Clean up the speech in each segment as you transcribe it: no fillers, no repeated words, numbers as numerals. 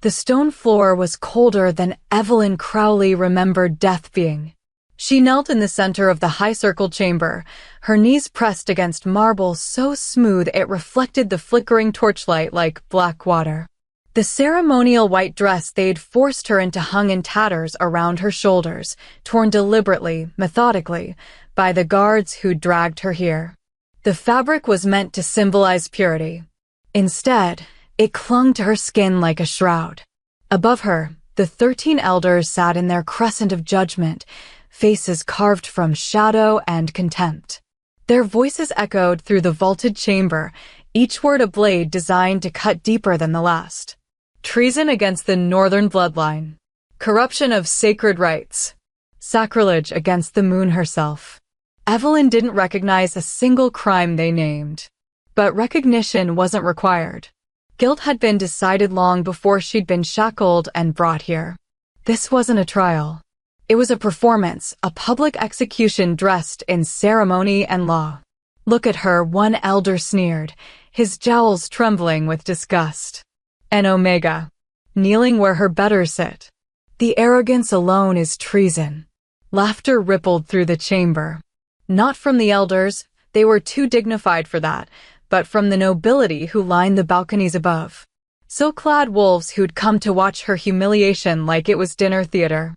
The stone floor was colder than Evelyn Crowley remembered death being. She knelt in the center of the high-circled chamber, her knees pressed against marble so smooth it reflected the flickering torchlight like black water. The ceremonial white dress they'd forced her into hung in tatters around her shoulders, torn deliberately, methodically, by the guards who'd dragged her here. The fabric was meant to symbolize purity. Instead, it clung to her skin like a shroud. Above her, the 13 elders sat in their crescent of judgment, faces carved from shadow and contempt. Their voices echoed through the vaulted chamber, each word a blade designed to cut deeper than the last. Treason against the northern bloodline. Corruption of sacred rites. Sacrilege against the moon herself. Evelyn didn't recognize a single crime they named. But recognition wasn't required. Guilt had been decided long before she'd been shackled and brought here. This wasn't a trial. It was a performance, a public execution dressed in ceremony and law. Look at her, one elder sneered, his jowls trembling with disgust. An Omega, kneeling where her betters sit. The arrogance alone is treason. Laughter rippled through the chamber. Not from the elders, they were too dignified for that, but from the nobility who lined the balconies above. Silk-clad wolves who'd come to watch her humiliation like it was dinner theater.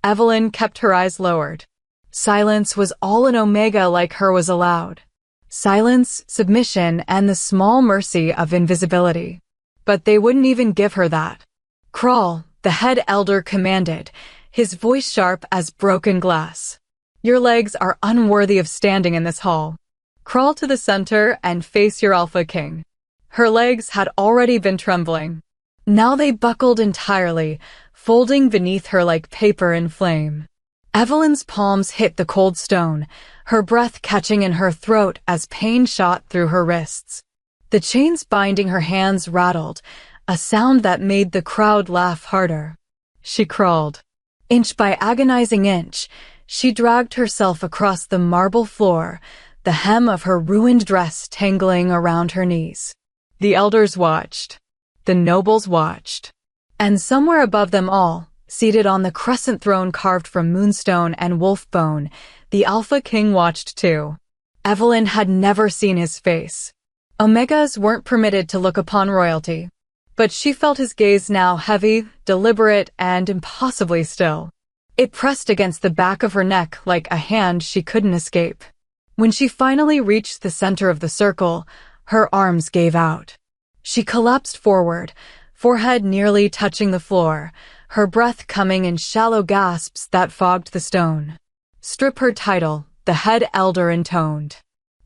Evelyn kept her eyes lowered. Silence was all an Omega like her was allowed. Silence, submission, and the small mercy of invisibility. But they wouldn't even give her that. Crawl, the head elder commanded, his voice sharp as broken glass. Your legs are unworthy of standing in this hall. Crawl to the center and face your Alpha King. Her legs had already been trembling. Now they buckled entirely, folding beneath her like paper in flame. Evelyn's palms hit the cold stone, her breath catching in her throat as pain shot through her wrists. The chains binding her hands rattled, a sound that made the crowd laugh harder. She crawled. Inch by agonizing inch, she dragged herself across the marble floor, the hem of her ruined dress tangling around her knees. The elders watched. The nobles watched. And somewhere above them all, seated on the crescent throne carved from moonstone and wolf bone, the Alpha King watched too. Evelyn had never seen his face. Omegas weren't permitted to look upon royalty. But she felt his gaze now heavy, deliberate, and impossibly still. It pressed against the back of her neck like a hand she couldn't escape. When she finally reached the center of the circle, her arms gave out. She collapsed forward, forehead nearly touching the floor, her breath coming in shallow gasps that fogged the stone. Strip her title, the head elder intoned.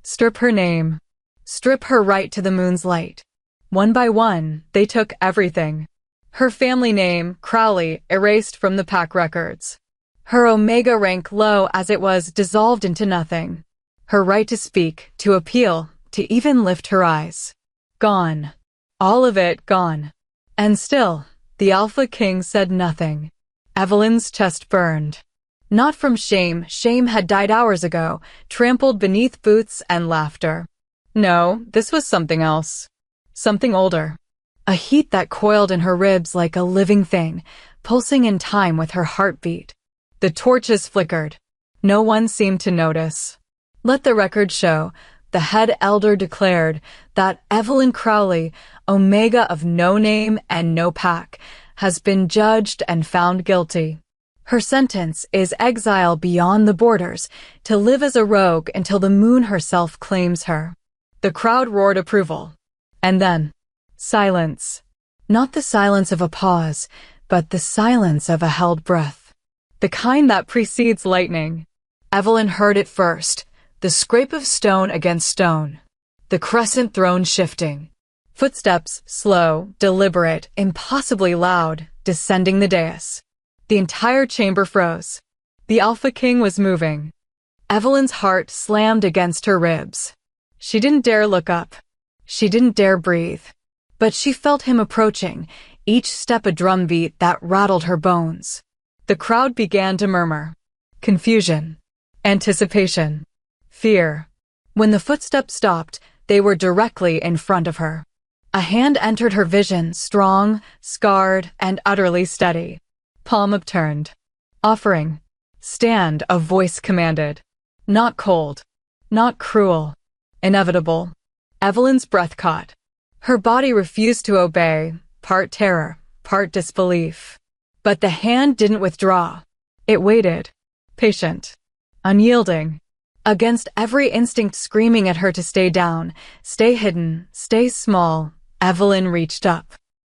Strip her name. Strip her right to the moon's light. One by one, they took everything. Her family name, Crowley, erased from the pack records. Her Omega rank low as it was dissolved into nothing. Her right to speak, to appeal, to even lift her eyes. Gone. All of it gone. And still, the Alpha King said nothing. Evelyn's chest burned. Not from shame, shame had died hours ago, trampled beneath boots and laughter. No, this was something else. Something older. A heat that coiled in her ribs like a living thing, pulsing in time with her heartbeat. The torches flickered. No one seemed to notice. Let the record show, the head elder declared, that Evelyn Crowley, Omega of no name and no pack, has been judged and found guilty. Her sentence is exile beyond the borders, to live as a rogue until the moon herself claims her. The crowd roared approval. And then, silence. Not the silence of a pause, but the silence of a held breath. The kind that precedes lightning. Evelyn heard it first, the scrape of stone against stone. The crescent throne shifting. Footsteps, slow, deliberate, impossibly loud, descending the dais. The entire chamber froze. The Alpha King was moving. Evelyn's heart slammed against her ribs. She didn't dare look up. She didn't dare breathe. But she felt him approaching, each step a drumbeat that rattled her bones. The crowd began to murmur. Confusion. Anticipation. Fear. When the footsteps stopped, they were directly in front of her. A hand entered her vision, strong, scarred, and utterly steady. Palm upturned. Offering. Stand, a voice commanded. Not cold. Not cruel. Inevitable. Evelyn's breath caught. Her body refused to obey, part terror, part disbelief. But the hand didn't withdraw. It waited. Patient. Unyielding. Against every instinct screaming at her to stay down, stay hidden, stay small, Evelyn reached up.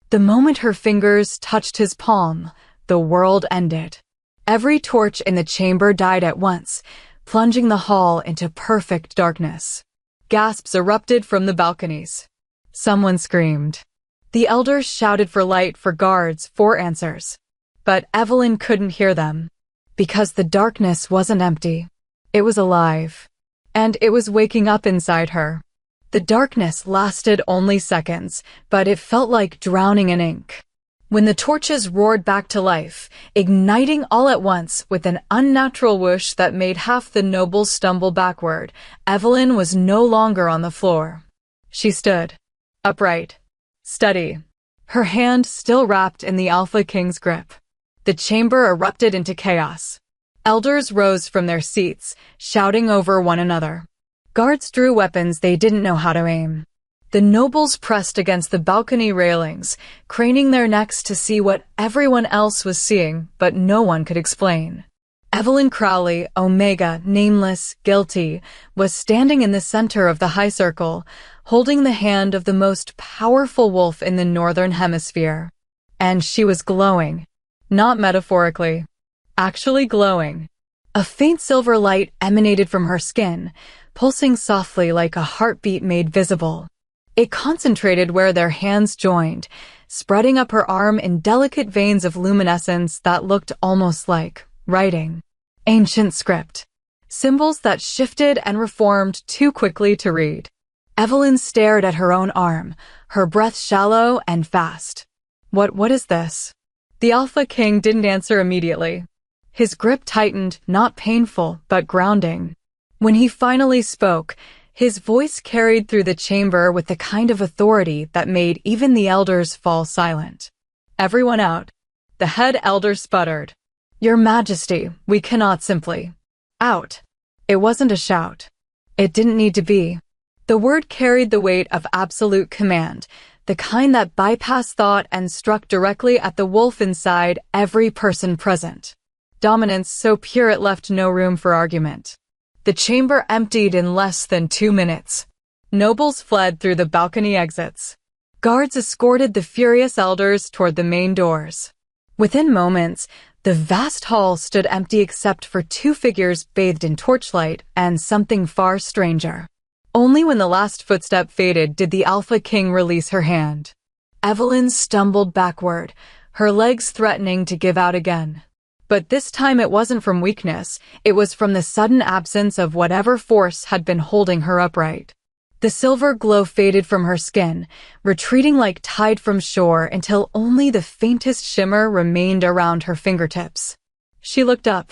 The moment her fingers touched his palm, the world ended. Every torch in the chamber died at once, plunging the hall into perfect darkness. Gasps erupted from the balconies. Someone screamed. The elders shouted for light, for guards, for answers. But Evelyn couldn't hear them. Because the darkness wasn't empty. It was alive. And it was waking up inside her. The darkness lasted only seconds, but it felt like drowning in ink. When the torches roared back to life, igniting all at once with an unnatural whoosh that made half the nobles stumble backward, Evelyn was no longer on the floor. She stood. Upright. Steady. Her hand still wrapped in the Alpha King's grip. The chamber erupted into chaos. Elders rose from their seats, shouting over one another. Guards drew weapons they didn't know how to aim. The nobles pressed against the balcony railings, craning their necks to see what everyone else was seeing, but no one could explain. Evelyn Crowley, Omega, nameless, guilty, was standing in the center of the high circle, holding the hand of the most powerful wolf in the northern hemisphere. And she was glowing. Not metaphorically. Actually glowing. A faint silver light emanated from her skin, pulsing softly like a heartbeat made visible. It concentrated where their hands joined, spreading up her arm in delicate veins of luminescence that looked almost like writing. Ancient script. Symbols that shifted and reformed too quickly to read. Evelyn stared at her own arm, her breath shallow and fast. What is this? The Alpha King didn't answer immediately. His grip tightened, not painful, but grounding. When he finally spoke, his voice carried through the chamber with the kind of authority that made even the elders fall silent. Everyone out. The head elder sputtered. Your Majesty, we cannot simply. Out. It wasn't a shout. It didn't need to be. The word carried the weight of absolute command, the kind that bypassed thought and struck directly at the wolf inside every person present. Dominance so pure it left no room for argument. The chamber emptied in less than 2 minutes. Nobles fled through the balcony exits. Guards escorted the furious elders toward the main doors. Within moments, the vast hall stood empty except for 2 figures bathed in torchlight and something far stranger. Only when the last footstep faded did the Alpha King release her hand. Evelyn stumbled backward, her legs threatening to give out again. But this time it wasn't from weakness, it was from the sudden absence of whatever force had been holding her upright. The silver glow faded from her skin, retreating like tide from shore until only the faintest shimmer remained around her fingertips. She looked up,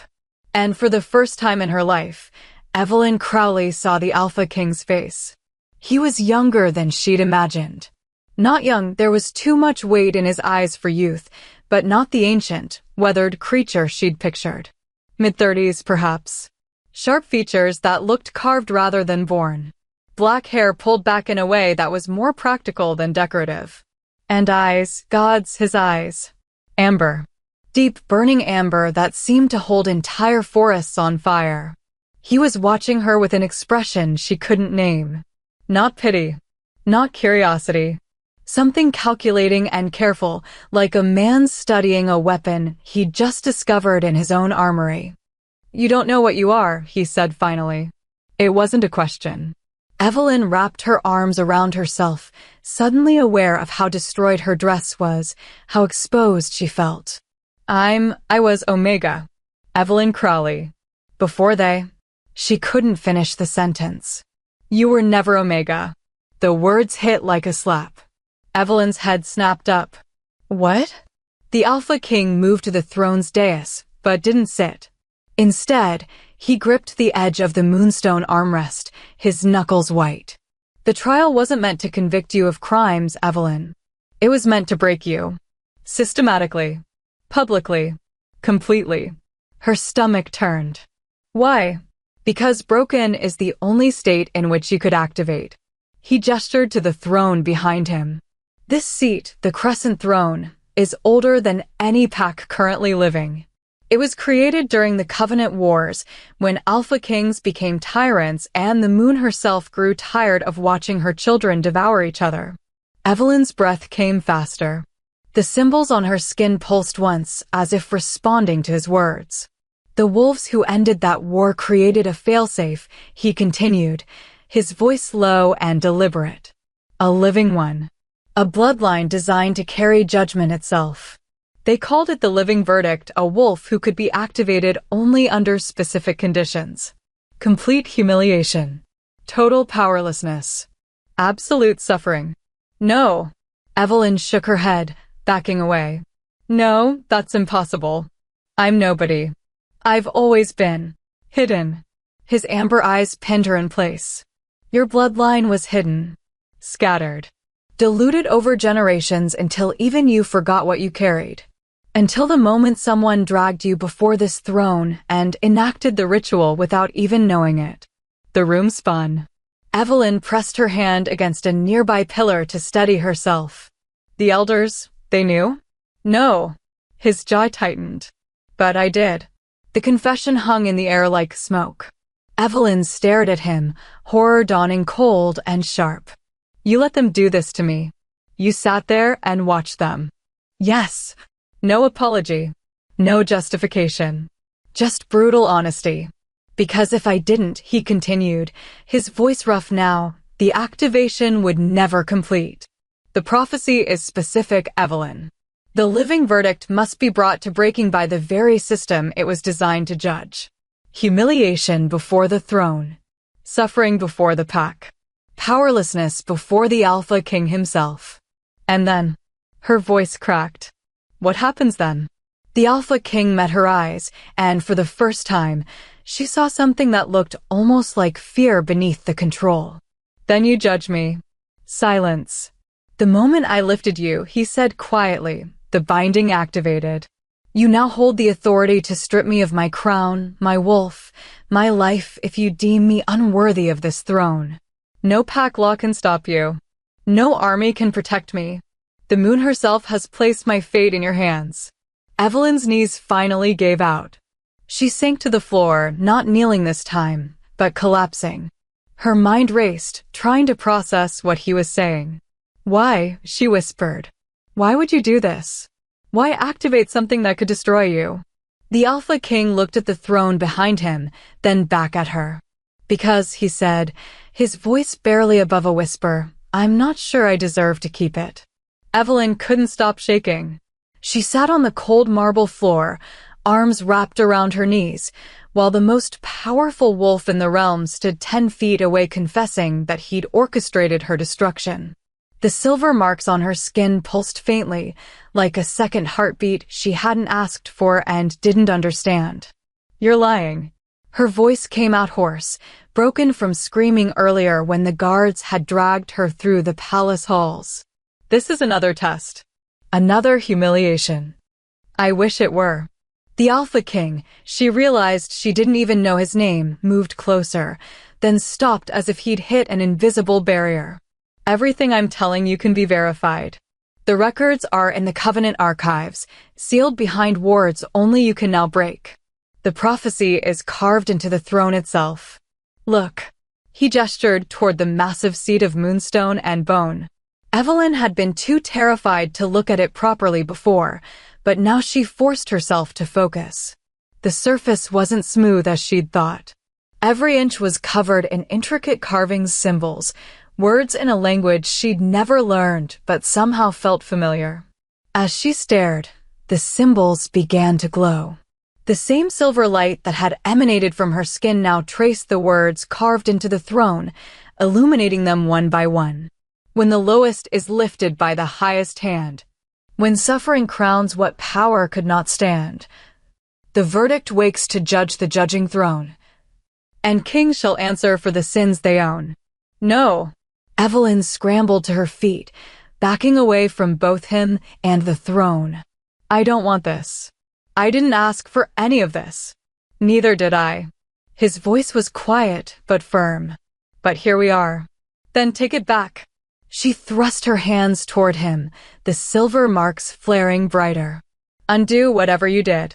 and for the first time in her life, Evelyn Crowley saw the Alpha King's face. He was younger than she'd imagined. Not young, there was too much weight in his eyes for youth, but not the ancient, weathered creature she'd pictured. Mid-30s, perhaps. Sharp features that looked carved rather than born. Black hair pulled back in a way that was more practical than decorative. And eyes, gods, his eyes. Amber. Deep, burning amber that seemed to hold entire forests on fire. He was watching her with an expression she couldn't name. Not pity. Not curiosity. Something calculating and careful, like a man studying a weapon he'd just discovered in his own armory. You don't know what you are, he said finally. It wasn't a question. Evelyn wrapped her arms around herself, suddenly aware of how destroyed her dress was, how exposed she felt. I was Omega. Evelyn Crowley. Before they... She couldn't finish the sentence. You were never Omega. The words hit like a slap. Evelyn's head snapped up. What? The Alpha King moved to the throne's dais, but didn't sit. Instead, he gripped the edge of the moonstone armrest, his knuckles white. The trial wasn't meant to convict you of crimes, Evelyn. It was meant to break you. Systematically. Publicly. Completely. Her stomach turned. Why? Because broken is the only state in which you could activate. He gestured to the throne behind him. This seat, the Crescent Throne, is older than any pack currently living. It was created during the Covenant Wars, when Alpha Kings became tyrants and the moon herself grew tired of watching her children devour each other. Evelyn's breath came faster. The symbols on her skin pulsed once, as if responding to his words. The wolves who ended that war created a failsafe, he continued, his voice low and deliberate. A living one. A bloodline designed to carry judgment itself. They called it the living verdict, a wolf who could be activated only under specific conditions. Complete humiliation. Total powerlessness. Absolute suffering. No. Evelyn shook her head, backing away. No, that's impossible. I'm nobody. I've always been hidden. His amber eyes pinned her in place. Your bloodline was hidden. Scattered. Diluted over generations until even you forgot what you carried. Until the moment someone dragged you before this throne and enacted the ritual without even knowing it. The room spun. Evelyn pressed her hand against a nearby pillar to steady herself. The elders, they knew? No. His jaw tightened. But I did. The confession hung in the air like smoke. Evelyn stared at him, horror dawning cold and sharp. You let them do this to me. You sat there and watched them. Yes. No apology. No justification. Just brutal honesty. Because if I didn't, he continued, his voice rough now, the activation would never complete. The prophecy is specific, Evelyn. The living verdict must be brought to breaking by the very system it was designed to judge. Humiliation before the throne. Suffering before the pack. Powerlessness before the Alpha King himself. And then, her voice cracked. What happens then? The Alpha King met her eyes, and for the first time, she saw something that looked almost like fear beneath the control. Then you judge me. Silence. The moment I lifted you, he said quietly, the binding activated. You now hold the authority to strip me of my crown, my wolf, my life if you deem me unworthy of this throne. No pack law can stop you. No army can protect me. The moon herself has placed my fate in your hands. Evelyn's knees finally gave out. She sank to the floor, not kneeling this time, but collapsing. Her mind raced, trying to process what he was saying. Why? She whispered. Why would you do this? Why activate something that could destroy you? The Alpha King looked at the throne behind him, then back at her. Because, he said, his voice barely above a whisper, I'm not sure I deserve to keep it. Evelyn couldn't stop shaking. She sat on the cold marble floor, arms wrapped around her knees, while the most powerful wolf in the realm stood 10 feet away confessing that he'd orchestrated her destruction. The silver marks on her skin pulsed faintly, like a second heartbeat she hadn't asked for and didn't understand. You're lying. Her voice came out hoarse, broken from screaming earlier when the guards had dragged her through the palace halls. This is another test. Another humiliation. I wish it were. The Alpha King, she realized she didn't even know his name, moved closer, then stopped as if he'd hit an invisible barrier. Everything I'm telling you can be verified. The records are in the Covenant archives, sealed behind wards only you can now break. The prophecy is carved into the throne itself. Look. He gestured toward the massive seat of moonstone and bone. Evelyn had been too terrified to look at it properly before, but now she forced herself to focus. The surface wasn't smooth as she'd thought. Every inch was covered in intricate carvings, symbols, words in a language she'd never learned but somehow felt familiar. As she stared, the symbols began to glow. The same silver light that had emanated from her skin now traced the words carved into the throne, illuminating them one by one. When the lowest is lifted by the highest hand. When suffering crowns what power could not stand. The verdict wakes to judge the judging throne. And kings shall answer for the sins they own. No. Evelyn scrambled to her feet, backing away from both him and the throne. I don't want this. I didn't ask for any of this. Neither did I. His voice was quiet but firm. But here we are. Then take it back. She thrust her hands toward him, the silver marks flaring brighter. Undo whatever you did.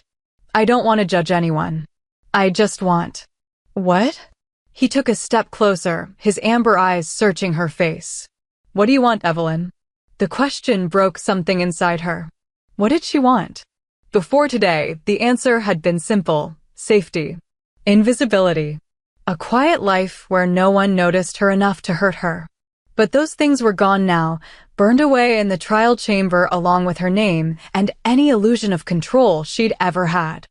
I don't want to judge anyone. I just want. What? He took a step closer, his amber eyes searching her face. What do you want, Evelyn? The question broke something inside her. What did she want? Before today, the answer had been simple: safety. Invisibility. A quiet life where no one noticed her enough to hurt her. But those things were gone now, burned away in the trial chamber along with her name and any illusion of control she'd ever had.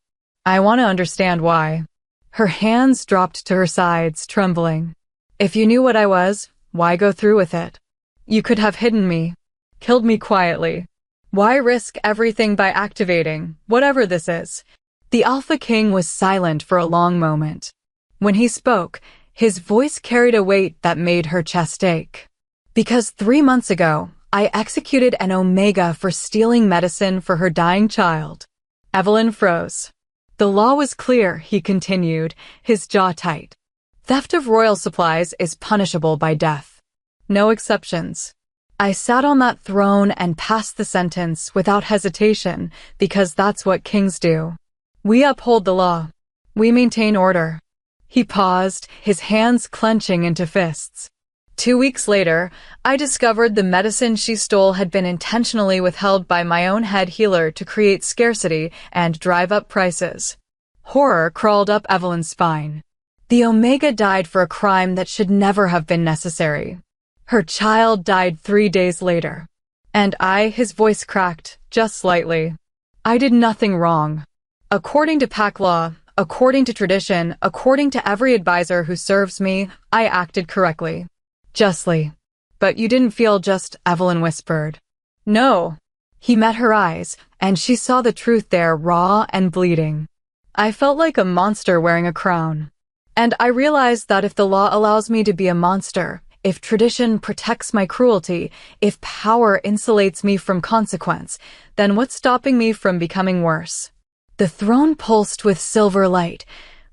I want to understand why. Her hands dropped to her sides, trembling. If you knew what I was, why go through with it? You could have hidden me, killed me quietly. Why risk everything by activating, whatever this is? The Alpha King was silent for a long moment. When he spoke, his voice carried a weight that made her chest ache. Because 3 months ago, I executed an Omega for stealing medicine for her dying child. Evelyn froze. The law was clear, he continued, his jaw tight. Theft of royal supplies is punishable by death. No exceptions. I sat on that throne and passed the sentence without hesitation because that's what kings do. We uphold the law. We maintain order. He paused, his hands clenching into fists. 2 weeks later, I discovered the medicine she stole had been intentionally withheld by my own head healer to create scarcity and drive up prices. Horror crawled up Evelyn's spine. The Omega died for a crime that should never have been necessary. Her child died 3 days later. And I, his voice cracked, just slightly. I did nothing wrong. According to pack law, according to tradition, according to every advisor who serves me, I acted correctly. Justly. But you didn't feel just, Evelyn whispered. No. He met her eyes, and she saw the truth there, raw and bleeding. I felt like a monster wearing a crown. And I realized that if the law allows me to be a monster, if tradition protects my cruelty, if power insulates me from consequence, then what's stopping me from becoming worse? The throne pulsed with silver light,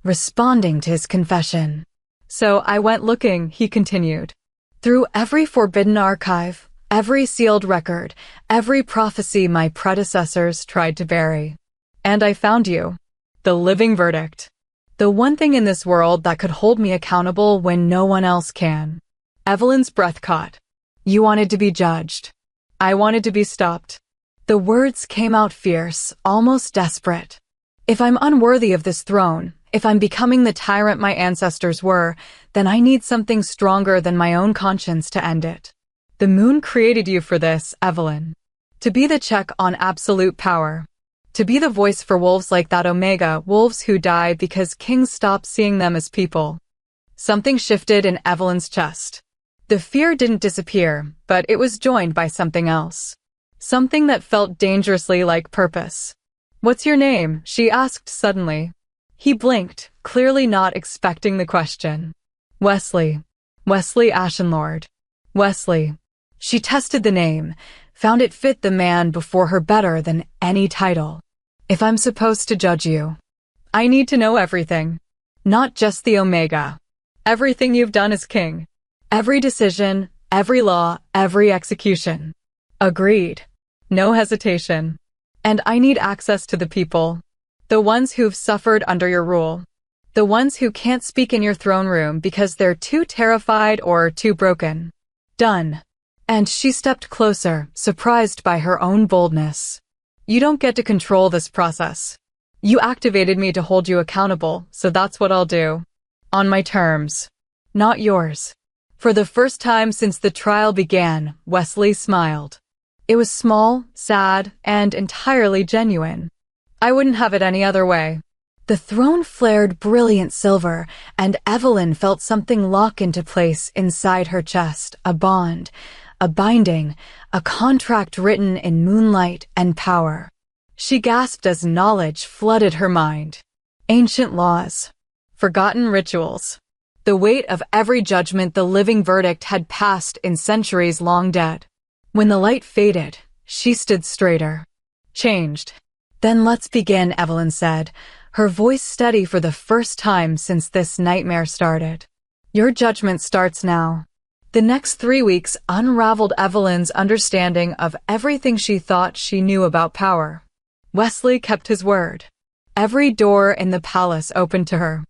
responding to his confession. So I went looking, he continued. Through every forbidden archive, every sealed record, every prophecy my predecessors tried to bury. And I found you. The living verdict. The one thing in this world that could hold me accountable when no one else can. Evelyn's breath caught. You wanted to be judged. I wanted to be stopped. The words came out fierce, almost desperate. If I'm unworthy of this throne, if I'm becoming the tyrant my ancestors were, then I need something stronger than my own conscience to end it. The moon created you for this, Evelyn. To be the check on absolute power. To be the voice for wolves like that Omega, wolves who die because kings stop seeing them as people. Something shifted in Evelyn's chest. The fear didn't disappear, but it was joined by something else. Something that felt dangerously like purpose. What's your name? She asked suddenly. He blinked, clearly not expecting the question. Wesley. Wesley Ashenlord. Wesley. She tested the name, found it fit the man before her better than any title. If I'm supposed to judge you, I need to know everything. Not just the Omega. Everything you've done as king. Every decision, every law, every execution. Agreed. No hesitation. And I need access to the people. The ones who've suffered under your rule. The ones who can't speak in your throne room because they're too terrified or too broken. Done. And she stepped closer, surprised by her own boldness. You don't get to control this process. You activated me to hold you accountable, so that's what I'll do. On my terms. Not yours. For the first time since the trial began, Wesley smiled. It was small, sad, and entirely genuine. I wouldn't have it any other way. The throne flared brilliant silver, and Evelyn felt something lock into place inside her chest, a bond, a binding, a contract written in moonlight and power. She gasped as knowledge flooded her mind. Ancient laws. Forgotten rituals. The weight of every judgment the living verdict had passed in centuries long dead. When the light faded, she stood straighter. Changed. "Then let's begin," Evelyn said, her voice steady for the first time since this nightmare started. "Your judgment starts now." The next 3 weeks unraveled Evelyn's understanding of everything she thought she knew about power. Wesley kept his word. Every door in the palace opened to her.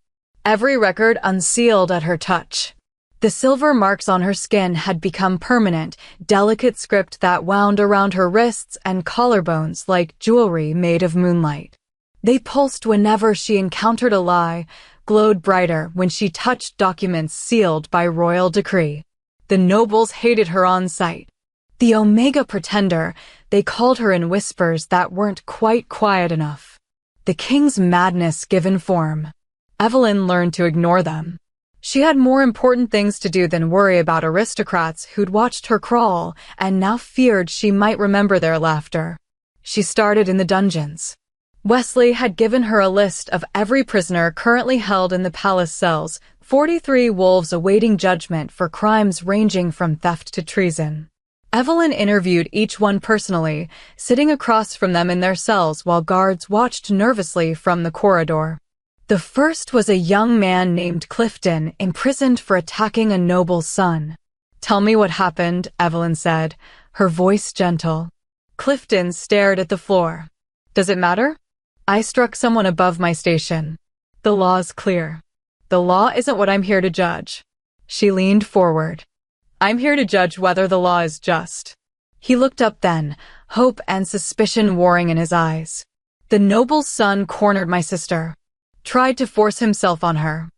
Every record unsealed at her touch. The silver marks on her skin had become permanent, delicate script that wound around her wrists and collarbones like jewelry made of moonlight. They pulsed whenever she encountered a lie, glowed brighter when she touched documents sealed by royal decree. The nobles hated her on sight. The Omega Pretender, they called her in whispers that weren't quite quiet enough. The king's madness given form. Evelyn learned to ignore them. She had more important things to do than worry about aristocrats who'd watched her crawl and now feared she might remember their laughter. She started in the dungeons. Wesley had given her a list of every prisoner currently held in the palace cells, 43 wolves awaiting judgment for crimes ranging from theft to treason. Evelyn interviewed each one personally, sitting across from them in their cells while guards watched nervously from the corridor. The first was a young man named Clifton, imprisoned for attacking a noble's son. "Tell me what happened," Evelyn said, her voice gentle. Clifton stared at the floor. "Does it matter? I struck someone above my station. The law's clear. The law isn't what I'm here to judge." She leaned forward. "I'm here to judge whether the law is just." He looked up then, hope and suspicion warring in his eyes. "The noble's son cornered my sister. Tried to force himself on her.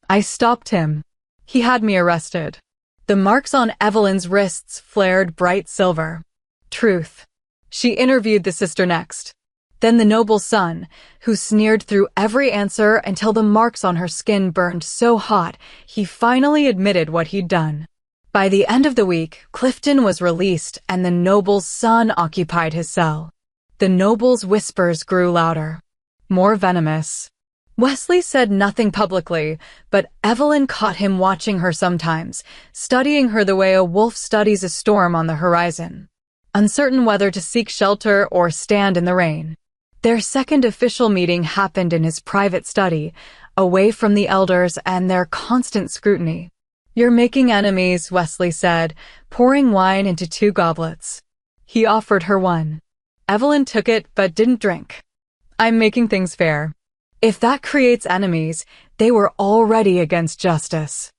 I stopped him. He had me arrested." The marks on Evelyn's wrists flared bright silver. Truth. She interviewed the sister next. Then the noble's son, who sneered through every answer until the marks on her skin burned so hot, he finally admitted what he'd done. By the end of the week, Clifton was released and the noble's son occupied his cell. The noble's whispers grew louder, more venomous. Wesley said nothing publicly, but Evelyn caught him watching her sometimes, studying her the way a wolf studies a storm on the horizon, uncertain whether to seek shelter or stand in the rain. Their second official meeting happened in his private study, away from the elders and their constant scrutiny. "You're making enemies," Wesley said, pouring wine into 2 goblets. He offered her one. Evelyn took it but didn't drink. "I'm making things fair." If that creates enemies, they were already against justice.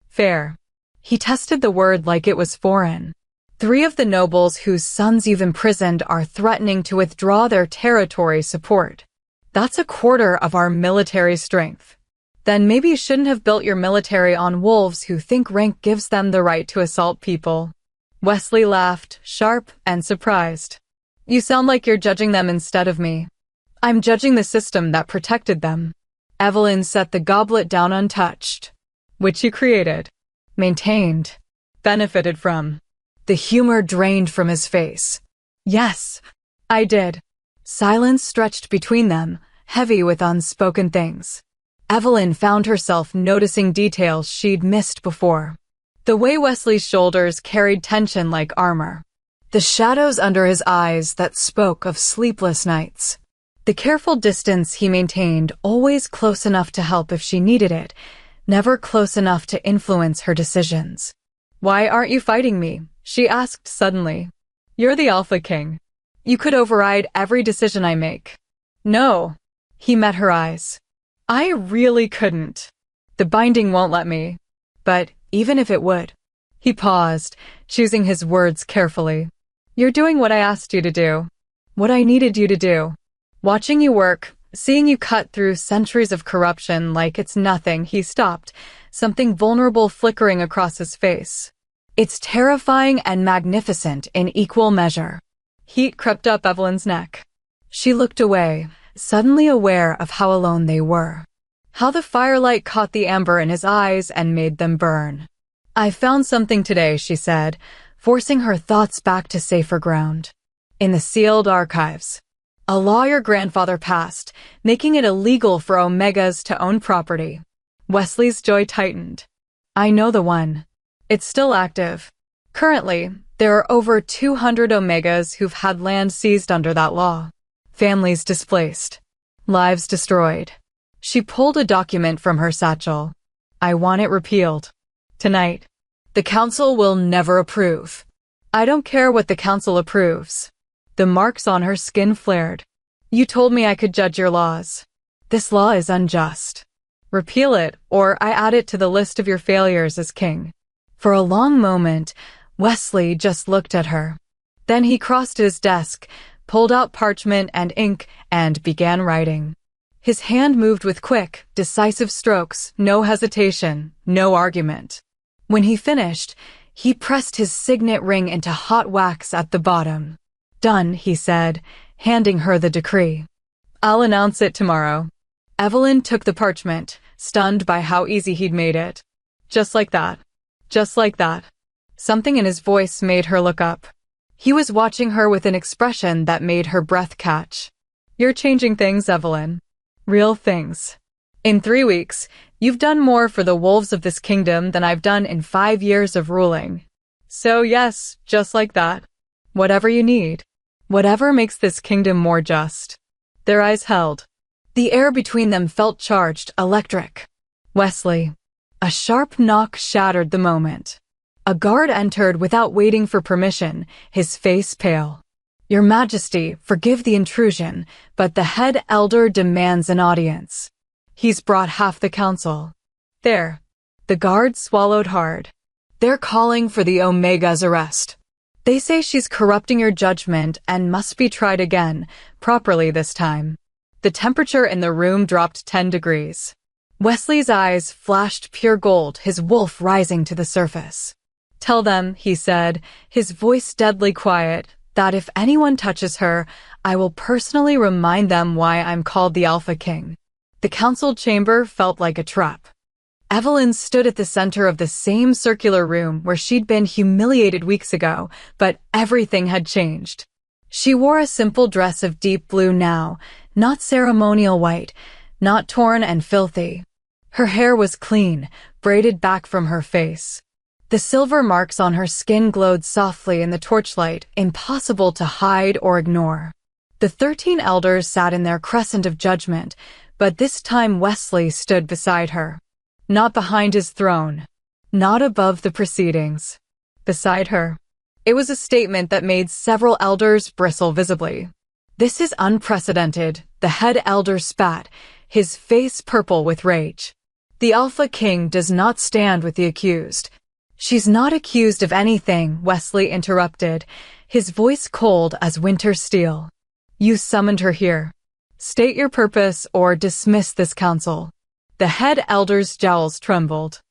Fair. He tested the word like it was foreign. 3 of the nobles whose sons you've imprisoned are threatening to withdraw their territory support. That's 1/4 of our military strength. Then maybe you shouldn't have built your military on wolves who think rank gives them the right to assault people. Wesley laughed, sharp and surprised. "You sound like you're judging them instead of me." "I'm judging the system that protected them." Evelyn set the goblet down untouched. "Which you created, maintained, benefited from." The humor drained from his face. "Yes, I did." Silence stretched between them, heavy with unspoken things. Evelyn found herself noticing details she'd missed before. The way Wesley's shoulders carried tension like armor. The shadows under his eyes that spoke of sleepless nights. The careful distance he maintained, always close enough to help if she needed it, never close enough to influence her decisions. "Why aren't you fighting me?" she asked suddenly. "You're the Alpha King. You could override every decision I make." "No." He met her eyes. "I really couldn't. The binding won't let me. But even if it would." He paused, choosing his words carefully. "You're doing what I asked you to do. What I needed you to do. Watching you work, seeing you cut through centuries of corruption like it's nothing." He stopped, something vulnerable flickering across his face. "It's terrifying and magnificent in equal measure." Heat crept up Evelyn's neck. She looked away, suddenly aware of how alone they were. How the firelight caught the amber in his eyes and made them burn. "I found something today," she said, forcing her thoughts back to safer ground. "In the sealed archives. A law your grandfather passed, making it illegal for Omegas to own property. Wesley's jaw tightened. I know the one. It's still active. Currently, there are over 200 Omegas who've had land seized under that law. Families displaced. Lives destroyed. She pulled a document from her satchel. I want it repealed. Tonight. The council will never approve. I don't care what the council approves. The marks on her skin flared. You told me I could judge your laws. This law is unjust. Repeal it, or I add it to the list of your failures as king. For a long moment, Wesley just looked at her. Then he crossed his desk, pulled out parchment and ink, and began writing. His hand moved with quick, decisive strokes, no hesitation, no argument. When he finished, he pressed his signet ring into hot wax at the bottom. Done, he said, handing her the decree. I'll announce it tomorrow. Evelyn took the parchment, stunned by how easy he'd made it. Just like that. Just like that. Something in his voice made her look up. He was watching her with an expression that made her breath catch. You're changing things, Evelyn. Real things. In 3 weeks, you've done more for the wolves of this kingdom than I've done in 5 years of ruling. So yes, just like that. Whatever you need. Whatever makes this kingdom more just. Their eyes held. The air between them felt charged, electric. Wesley. A sharp knock shattered the moment. A guard entered without waiting for permission, his face pale. Your Majesty, forgive the intrusion, but the head elder demands an audience. He's brought half the council. There. The guard swallowed hard. They're calling for the Omega's arrest. They say she's corrupting your judgment and must be tried again, properly this time. The temperature in the room dropped 10 degrees. Wesley's eyes flashed pure gold, his wolf rising to the surface. Tell them, he said, his voice deadly quiet, that if anyone touches her, I will personally remind them why I'm called the Alpha King. The council chamber felt like a trap. Evelyn stood at the center of the same circular room where she'd been humiliated weeks ago, but everything had changed. She wore a simple dress of deep blue now, not ceremonial white, not torn and filthy. Her hair was clean, braided back from her face. The silver marks on her skin glowed softly in the torchlight, impossible to hide or ignore. The 13 elders sat in their crescent of judgment, but this time Wesley stood beside her. Not behind his throne. Not above the proceedings. Beside her. It was a statement that made several elders bristle visibly. This is unprecedented, the head elder spat, his face purple with rage. The Alpha King does not stand with the accused. She's not accused of anything, Wesley interrupted, his voice cold as winter steel. You summoned her here. State your purpose or dismiss this council. The head elder's jowls trembled.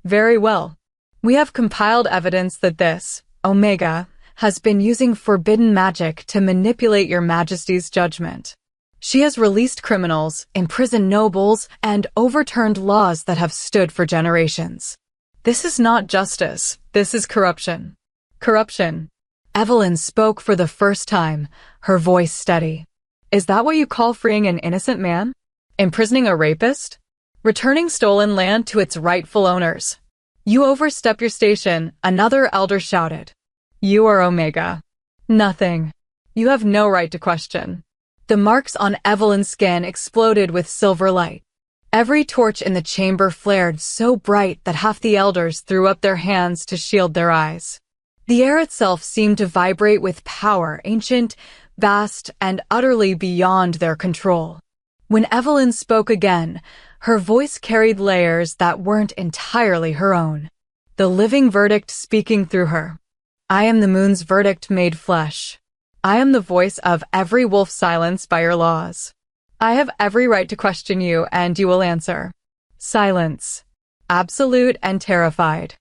Very well. We have compiled evidence that this, Omega, has been using forbidden magic to manipulate your Majesty's judgment. She has released criminals, imprisoned nobles, and overturned laws that have stood for generations. This is not justice. This is corruption. Corruption. Evelyn spoke for the first time, her voice steady. Is that what you call freeing an innocent man? Imprisoning a rapist? Returning stolen land to its rightful owners? You overstep your station, another elder shouted. You are Omega. Nothing. You have no right to question. The marks on Evelyn's skin exploded with silver light. Every torch in the chamber flared so bright that half the elders threw up their hands to shield their eyes. The air itself seemed to vibrate with power, ancient, vast, and utterly beyond their control. When Evelyn spoke again, her voice carried layers that weren't entirely her own. The living verdict speaking through her. I am the moon's verdict made flesh. I am the voice of every wolf silenced by your laws. I have every right to question you, and you will answer. Silence. Absolute and terrified.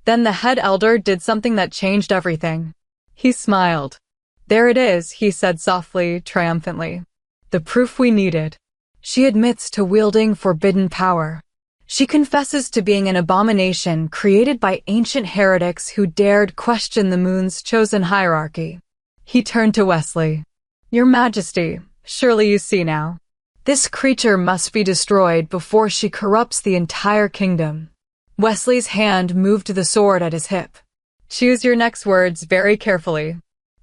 Then the head elder did something that changed everything. He smiled. There it is, he said softly, triumphantly. The proof we needed. She admits to wielding forbidden power. She confesses to being an abomination created by ancient heretics who dared question the moon's chosen hierarchy. He turned to Wesley. Your Majesty, surely you see now. This creature must be destroyed before she corrupts the entire kingdom. Wesley's hand moved to the sword at his hip. Choose your next words very carefully.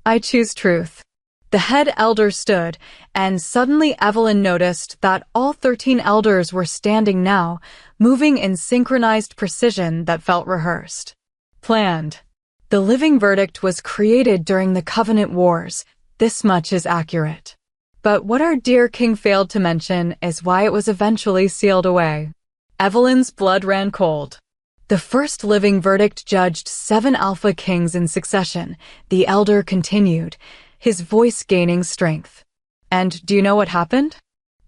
I choose truth. The head elder stood, and suddenly Evelyn noticed that all 13 elders were standing now, moving in synchronized precision that felt rehearsed. Planned. The living verdict was created during the Covenant Wars. This much is accurate. But what our dear king failed to mention is why it was eventually sealed away. Evelyn's blood ran cold. The first living verdict judged 7 alpha kings in succession, the elder continued, his voice gaining strength. And do you know what happened?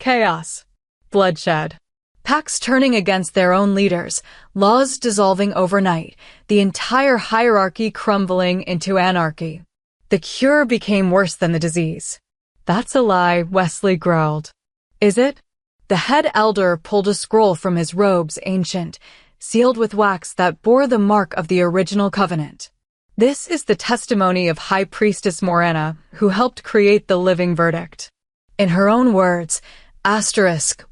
Chaos. Bloodshed. Pacts turning against their own leaders, laws dissolving overnight, the entire hierarchy crumbling into anarchy. The cure became worse than the disease. That's a lie, Wesley growled. Is it? The head elder pulled a scroll from his robes, ancient, sealed with wax that bore the mark of the original covenant. This is the testimony of High Priestess Morana, who helped create the living verdict. In her own words,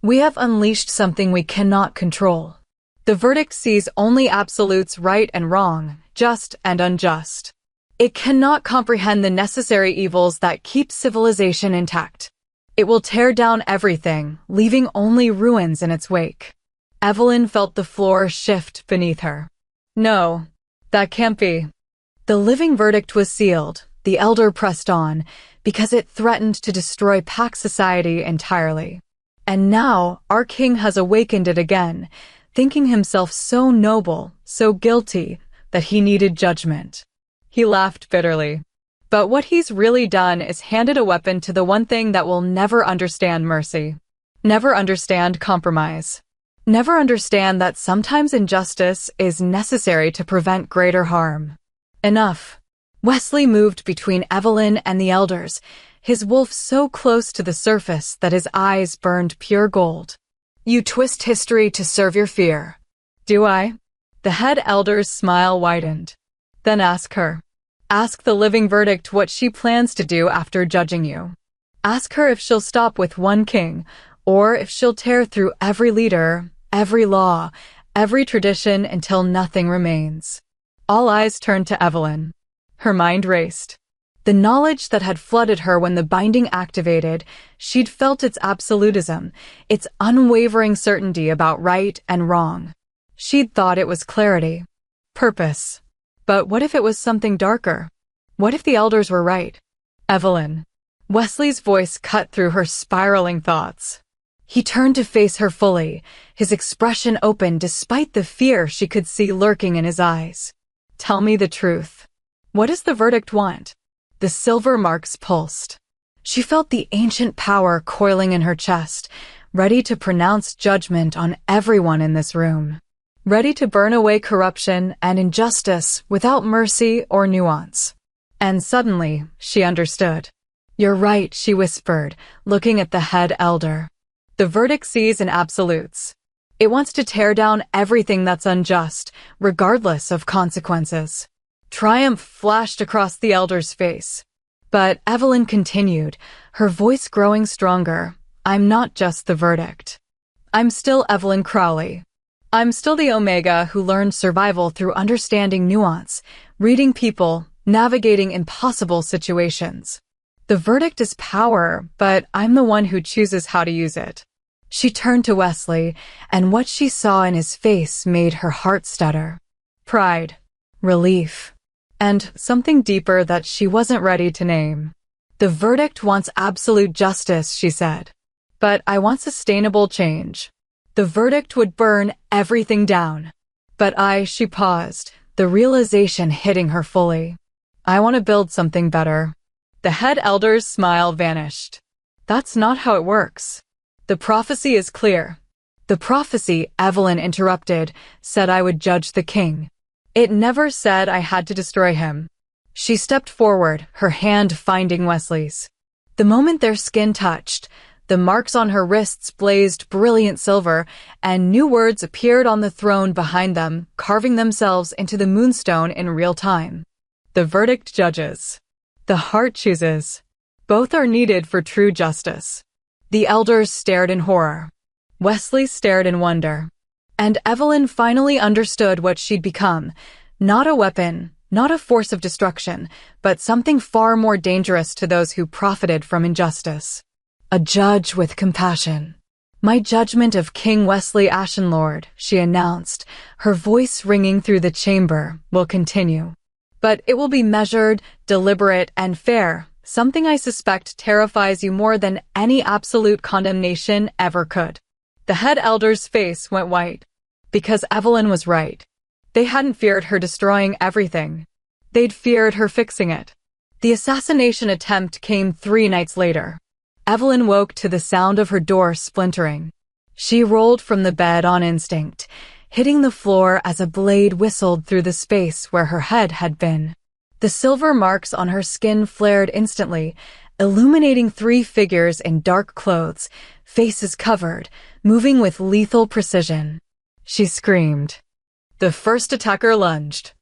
we have unleashed something we cannot control. The verdict sees only absolutes right and wrong, just and unjust. It cannot comprehend the necessary evils that keep civilization intact. It will tear down everything, leaving only ruins in its wake. Evelyn felt the floor shift beneath her. No, that can't be. The living verdict was sealed, the elder pressed on, because it threatened to destroy Pack society entirely. And now, our king has awakened it again, thinking himself so noble, so guilty, that he needed judgment. He laughed bitterly. But what he's really done is handed a weapon to the one thing that will never understand mercy. Never understand compromise. Never understand that sometimes injustice is necessary to prevent greater harm. Enough. Wesley moved between Evelyn and the elders, his wolf so close to the surface that his eyes burned pure gold. You twist history to serve your fear. Do I? The head elder's smile widened. Then ask her. Ask the living verdict what she plans to do after judging you. Ask her if she'll stop with one king, or if she'll tear through every leader, every law, every tradition until nothing remains. All eyes turned to Evelyn. Her mind raced. The knowledge that had flooded her when the binding activated, she'd felt its absolutism, its unwavering certainty about right and wrong. She'd thought it was clarity, purpose. But what if it was something darker? What if the elders were right? Evelyn. Wesley's voice cut through her spiraling thoughts. He turned to face her fully, his expression open despite the fear she could see lurking in his eyes. Tell me the truth. What does the verdict want? The silver marks pulsed. She felt the ancient power coiling in her chest, ready to pronounce judgment on everyone in this room. Ready to burn away corruption and injustice without mercy or nuance. And suddenly, she understood. You're right, she whispered, looking at the head elder. The verdict sees in absolutes. It wants to tear down everything that's unjust, regardless of consequences. Triumph flashed across the elder's face. But Evelyn continued, her voice growing stronger. I'm not just the verdict. I'm still Evelyn Crowley. I'm still the Omega who learned survival through understanding nuance, reading people, navigating impossible situations. The verdict is power, but I'm the one who chooses how to use it. She turned to Wesley, and what she saw in his face made her heart stutter. Pride, relief, and something deeper that she wasn't ready to name. The verdict wants absolute justice, she said. But I want sustainable change. The verdict would burn everything down. But she paused, the realization hitting her fully. I want to build something better. The head elder's smile vanished. That's not how it works. The prophecy is clear. The prophecy, Evelyn interrupted, said I would judge the king. It never said I had to destroy him. She stepped forward, her hand finding Wesley's. The moment their skin touched, the marks on her wrists blazed brilliant silver, and new words appeared on the throne behind them, carving themselves into the moonstone in real time. The verdict judges. The heart chooses. Both are needed for true justice. The elders stared in horror. Wesley stared in wonder. And Evelyn finally understood what she'd become. Not a weapon, not a force of destruction, but something far more dangerous to those who profited from injustice. A judge with compassion. "My judgment of King Wesley Ashenlord," she announced, her voice ringing through the chamber, "will continue. But it will be measured, deliberate, and fair, something I suspect terrifies you more than any absolute condemnation ever could." The head elder's face went white. Because Evelyn was right. They hadn't feared her destroying everything. They'd feared her fixing it. The assassination attempt came 3 nights later. Evelyn woke to the sound of her door splintering. She rolled from the bed on instinct, hitting the floor as a blade whistled through the space where her head had been. The silver marks on her skin flared instantly, illuminating 3 figures in dark clothes, faces covered, moving with lethal precision. She screamed. The first attacker lunged.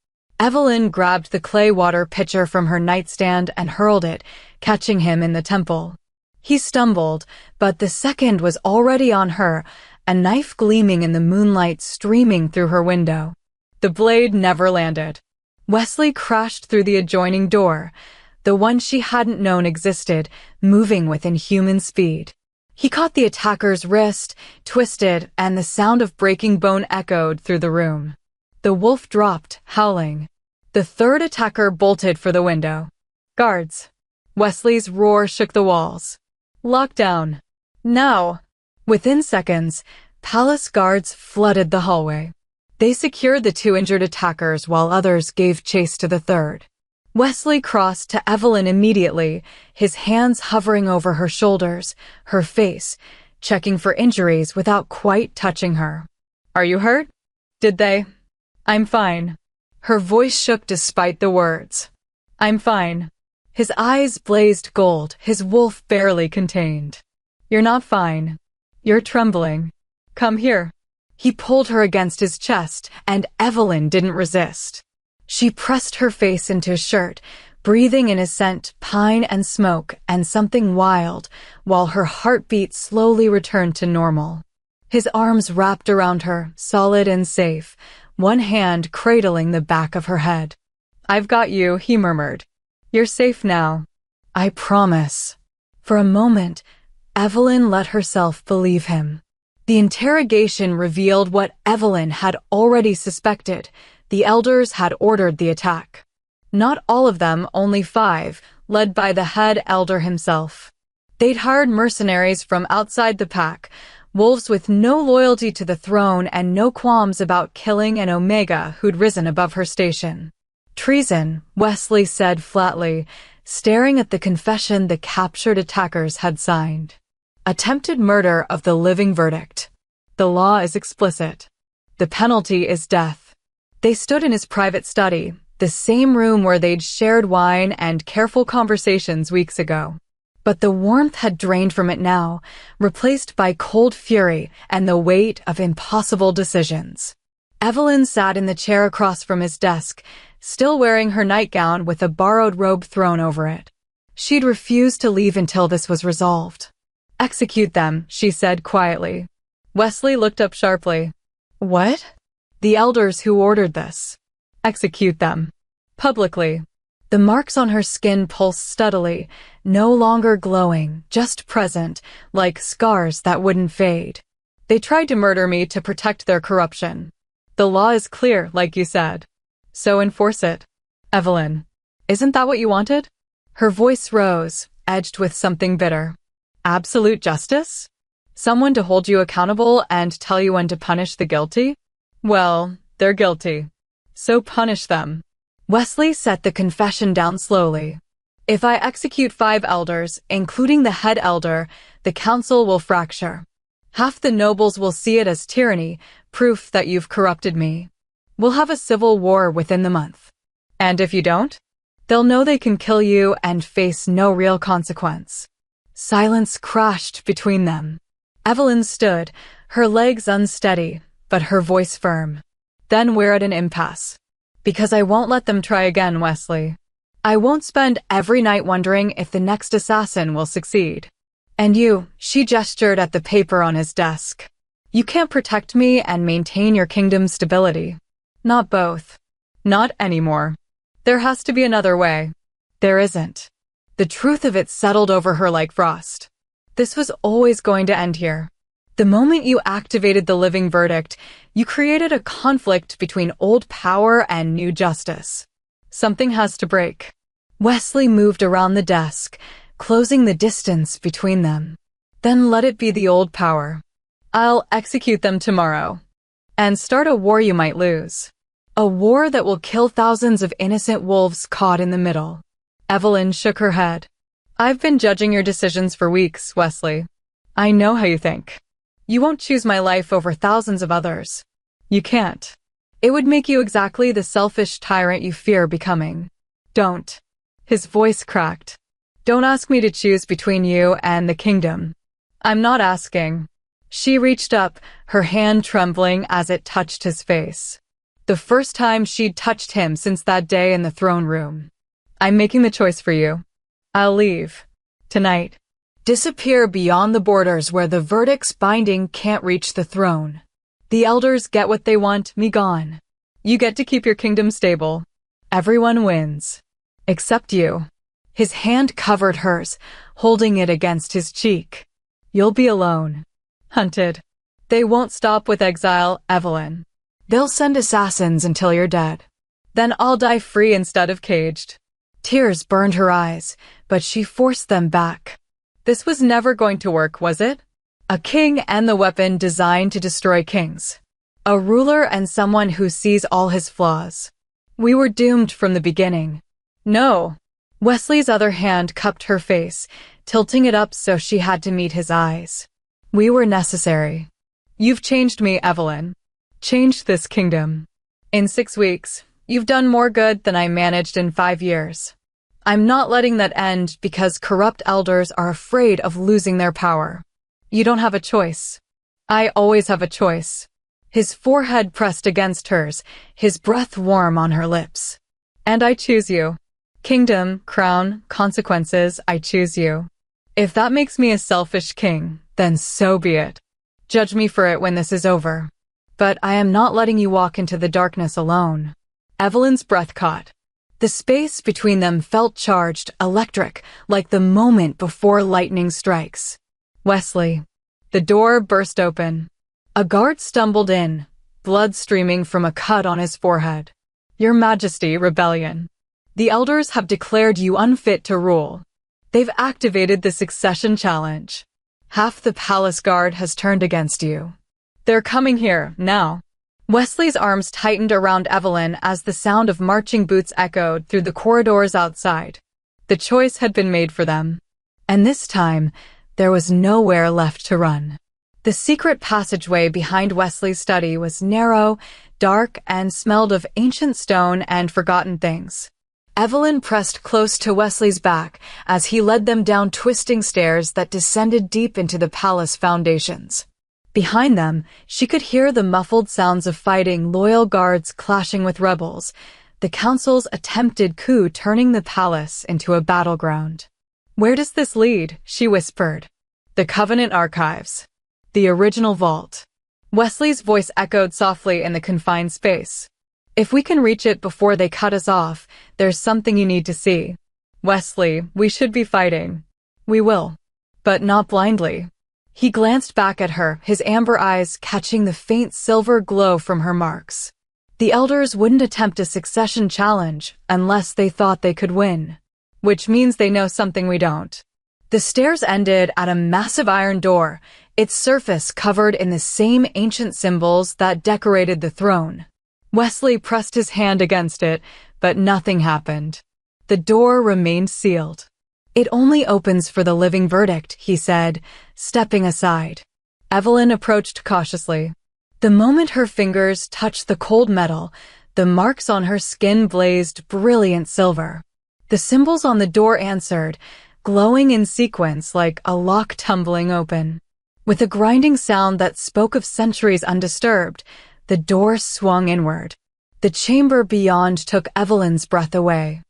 Evelyn grabbed the clay water pitcher from her nightstand and hurled it, catching him in the temple. He stumbled, but the second was already on her, a knife gleaming in the moonlight streaming through her window. The blade never landed. Wesley crashed through the adjoining door, the one she hadn't known existed, moving with inhuman speed. He caught the attacker's wrist, twisted, and the sound of breaking bone echoed through the room. The wolf dropped, howling. The third attacker bolted for the window. "Guards!" Wesley's roar shook the walls. "Lockdown! Now!" Within seconds, palace guards flooded the hallway. They secured the 2 injured attackers while others gave chase to the third. Wesley crossed to Evelyn immediately, his hands hovering over her shoulders, her face, checking for injuries without quite touching her. "Are you hurt? Did they?" "I'm fine." Her voice shook despite the words. "I'm fine." His eyes blazed gold, his wolf barely contained. "You're not fine. You're trembling. Come here." He pulled her against his chest, and Evelyn didn't resist. She pressed her face into his shirt, breathing in his scent, pine and smoke, and something wild, while her heartbeat slowly returned to normal. His arms wrapped around her, solid and safe, one hand cradling the back of her head. "I've got you," he murmured. "You're safe now. I promise." For a moment, Evelyn let herself believe him. The interrogation revealed what Evelyn had already suspected. The elders had ordered the attack. Not all of them, only 5, led by the head elder himself. They'd hired mercenaries from outside the pack, wolves with no loyalty to the throne and no qualms about killing an Omega who'd risen above her station. "Treason," Wesley said flatly, staring at the confession the captured attackers had signed. "Attempted murder of the living verdict. The law is explicit. The penalty is death." They stood in his private study, the same room where they'd shared wine and careful conversations weeks ago. But the warmth had drained from it now, replaced by cold fury and the weight of impossible decisions. Evelyn sat in the chair across from his desk, still wearing her nightgown with a borrowed robe thrown over it. She'd refused to leave until this was resolved. "Execute them," she said quietly. Wesley looked up sharply. "What?" "The elders who ordered this. Execute them. Publicly." The marks on her skin pulsed steadily, no longer glowing, just present, like scars that wouldn't fade. "They tried to murder me to protect their corruption. The law is clear, like you said. So enforce it. Evelyn, isn't that what you wanted?" Her voice rose, edged with something bitter. "Absolute justice? Someone to hold you accountable and tell you when to punish the guilty? Well, they're guilty. So punish them." Wesley set the confession down slowly. "If I execute 5 elders, including the head elder, the council will fracture. Half the nobles will see it as tyranny, proof that you've corrupted me. We'll have a civil war within the month. And if you don't, they'll know they can kill you and face no real consequence." Silence crashed between them. Evelyn stood, her legs unsteady, but her voice firm. "Then we're at an impasse. Because I won't let them try again, Wesley. I won't spend every night wondering if the next assassin will succeed. And you, she gestured at the paper on his desk. You can't protect me and maintain your kingdom's stability. Not both. Not anymore. There has to be another way. There isn't. The truth of it settled over her like frost. This was always going to end here. The moment you activated the living verdict, you created a conflict between old power and new justice. Something has to break. Wesley moved around the desk, closing the distance between them. Then let it be the old power. I'll execute them tomorrow. And start a war you might lose. A war that will kill thousands of innocent wolves caught in the middle. Evelyn shook her head. I've been judging your decisions for weeks, Wesley. I know how you think. You won't choose my life over thousands of others. You can't. It would make you exactly the selfish tyrant you fear becoming. Don't. His voice cracked. Don't ask me to choose between you and the kingdom. I'm not asking. She reached up, her hand trembling as it touched his face. The first time she'd touched him since that day in the throne room. I'm making the choice for you. I'll leave. Tonight. Disappear beyond the borders where the verdict's binding can't reach the throne. The elders get what they want, me gone. You get to keep your kingdom stable. Everyone wins. Except you. His hand covered hers, holding it against his cheek. You'll be alone. Hunted. They won't stop with exile, Evelyn. They'll send assassins until you're dead. Then I'll die free instead of caged. Tears burned her eyes, but she forced them back. This was never going to work, was it? A king and the weapon designed to destroy kings. A ruler and someone who sees all his flaws. We were doomed from the beginning. No. Wesley's other hand cupped her face, tilting it up so she had to meet his eyes. We were necessary. You've changed me, Evelyn. Changed this kingdom. In 6 weeks, you've done more good than I managed in 5 years. I'm not letting that end because corrupt elders are afraid of losing their power. You don't have a choice. I always have a choice. His forehead pressed against hers, his breath warm on her lips. And I choose you. Kingdom, crown, consequences, I choose you. If that makes me a selfish king, then so be it. Judge me for it when this is over. But I am not letting you walk into the darkness alone. Evelyn's breath caught. The space between them felt charged, electric, like the moment before lightning strikes. Wesley. The door burst open. A guard stumbled in, blood streaming from a cut on his forehead. Your Majesty, rebellion. The elders have declared you unfit to rule. They've activated the succession challenge. Half the palace guard has turned against you. They're coming here, now. Wesley's arms tightened around Evelyn as the sound of marching boots echoed through the corridors outside. The choice had been made for them. And this time, there was nowhere left to run. The secret passageway behind Wesley's study was narrow, dark, and smelled of ancient stone and forgotten things. Evelyn pressed close to Wesley's back as he led them down twisting stairs that descended deep into the palace foundations. Behind them, she could hear the muffled sounds of fighting, loyal guards clashing with rebels, the council's attempted coup turning the palace into a battleground. Where does this lead? She whispered. The Covenant Archives. The original vault. Wesley's voice echoed softly in the confined space. If we can reach it before they cut us off, there's something you need to see. Wesley, we should be fighting. We will. But not blindly. He glanced back at her, his amber eyes catching the faint silver glow from her marks. The elders wouldn't attempt a succession challenge unless they thought they could win. Which means they know something we don't. The stairs ended at a massive iron door, its surface covered in the same ancient symbols that decorated the throne. Wesley pressed his hand against it, but nothing happened. The door remained sealed. It only opens for the living verdict, he said, stepping aside. Evelyn approached cautiously. The moment her fingers touched the cold metal, the marks on her skin blazed brilliant silver. The symbols on the door answered, glowing in sequence like a lock tumbling open. With a grinding sound that spoke of centuries undisturbed, the door swung inward. The chamber beyond took Evelyn's breath away.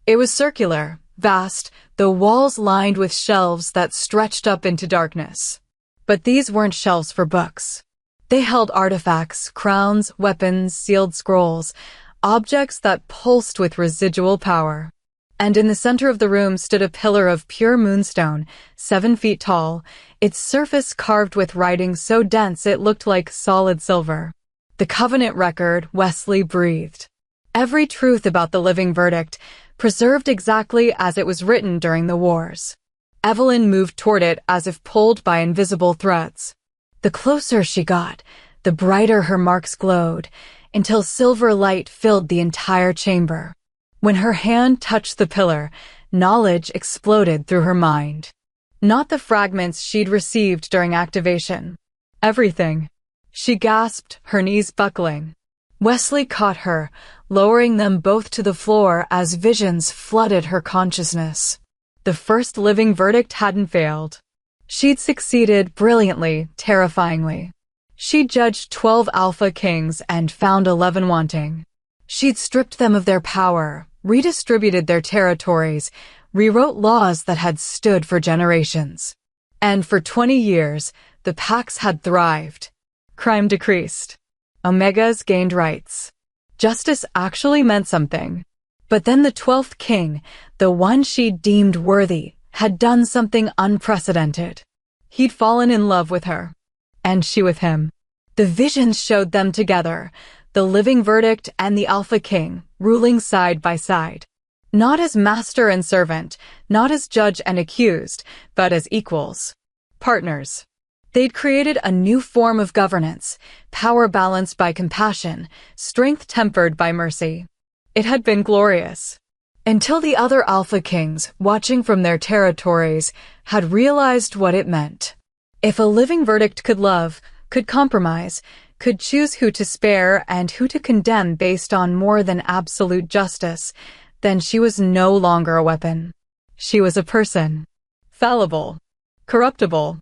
It was circular, vast, the walls lined with shelves that stretched up into darkness. But these weren't shelves for books. They held artifacts, crowns, weapons, sealed scrolls, objects that pulsed with residual power. And in the center of the room stood a pillar of pure moonstone, 7 feet tall, its surface carved with writing so dense it looked like solid silver. The Covenant record, Wesley breathed. Every truth about the living verdict, preserved exactly as it was written during the wars. Evelyn moved toward it as if pulled by invisible threads. The closer she got, the brighter her marks glowed, until silver light filled the entire chamber. When her hand touched the pillar, knowledge exploded through her mind. Not the fragments she'd received during activation. Everything. She gasped, her knees buckling. Wesley caught her, lowering them both to the floor as visions flooded her consciousness. The first living verdict hadn't failed. She'd succeeded brilliantly, terrifyingly. She'd judged 12 Alpha Kings and found 11 wanting. She'd stripped them of their power, redistributed their territories, rewrote laws that had stood for generations. And for 20 years, the packs had thrived. Crime decreased. Omegas gained rights. Justice actually meant something. But then the 12th king, the one she deemed worthy, had done something unprecedented. He'd fallen in love with her. And she with him. The visions showed them together, the living verdict and the Alpha King, ruling side by side. Not as master and servant, not as judge and accused, but as equals. Partners. They'd created a new form of governance, power balanced by compassion, strength tempered by mercy. It had been glorious. Until the other Alpha Kings, watching from their territories, had realized what it meant. If a living verdict could love, could compromise, could choose who to spare and who to condemn based on more than absolute justice, then she was no longer a weapon. She was a person. Fallible. Corruptible.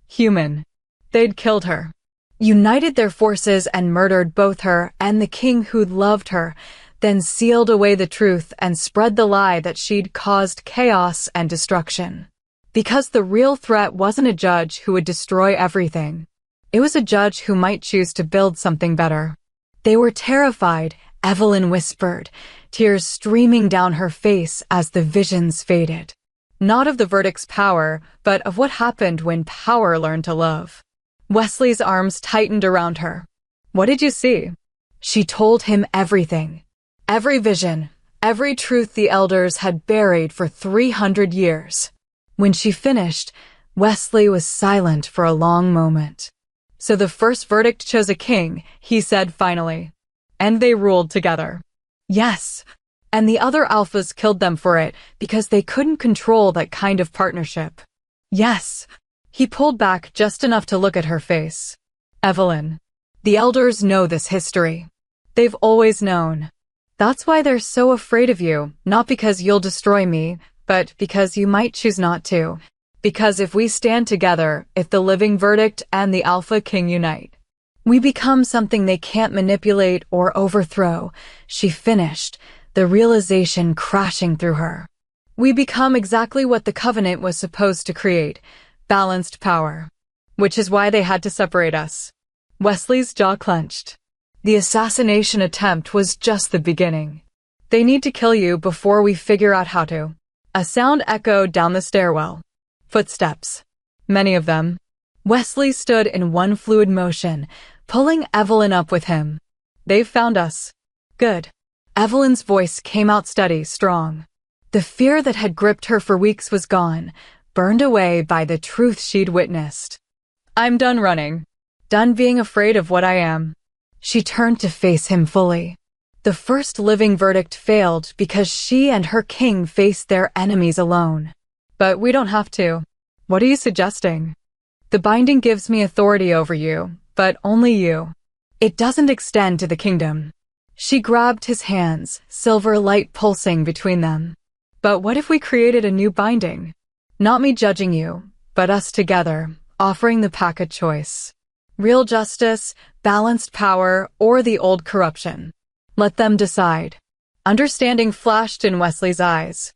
Human. They'd killed her. United their forces and murdered both her and the king who'd loved her, then sealed away the truth and spread the lie that she'd caused chaos and destruction. Because the real threat wasn't a judge who would destroy everything. It was a judge who might choose to build something better. They were terrified, Evelyn whispered, tears streaming down her face as the visions faded. Not of the verdict's power, but of what happened when power learned to love. Wesley's arms tightened around her. What did you see? She told him everything. Every vision, every truth the elders had buried for 300 years. When she finished, Wesley was silent for a long moment. So the first verdict chose a king, he said finally. And they ruled together. Yes. And the other alphas killed them for it because they couldn't control that kind of partnership. Yes. He pulled back just enough to look at her face. Evelyn. The elders know this history. They've always known. That's why they're so afraid of you, not because you'll destroy me, but because you might choose not to. Because if we stand together, if the living verdict and the Alpha King unite, we become something they can't manipulate or overthrow, she finished, the realization crashing through her. We become exactly what the Covenant was supposed to create, balanced power. Which is why they had to separate us. Wesley's jaw clenched. The assassination attempt was just the beginning. They need to kill you before we figure out how to. A sound echoed down the stairwell. Footsteps. Many of them. Wesley stood in one fluid motion, pulling Evelyn up with him. They've found us. Good. Evelyn's voice came out steady, strong. The fear that had gripped her for weeks was gone, burned away by the truth she'd witnessed. I'm done running. Done being afraid of what I am. She turned to face him fully. The first living verdict failed because she and her king faced their enemies alone. But we don't have to. What are you suggesting? The binding gives me authority over you, but only you. It doesn't extend to the kingdom. She grabbed his hands, silver light pulsing between them. But what if we created a new binding? Not me judging you, but us together, offering the pack a choice. Real justice, balanced power, or the old corruption. Let them decide. Understanding flashed in Wesley's eyes.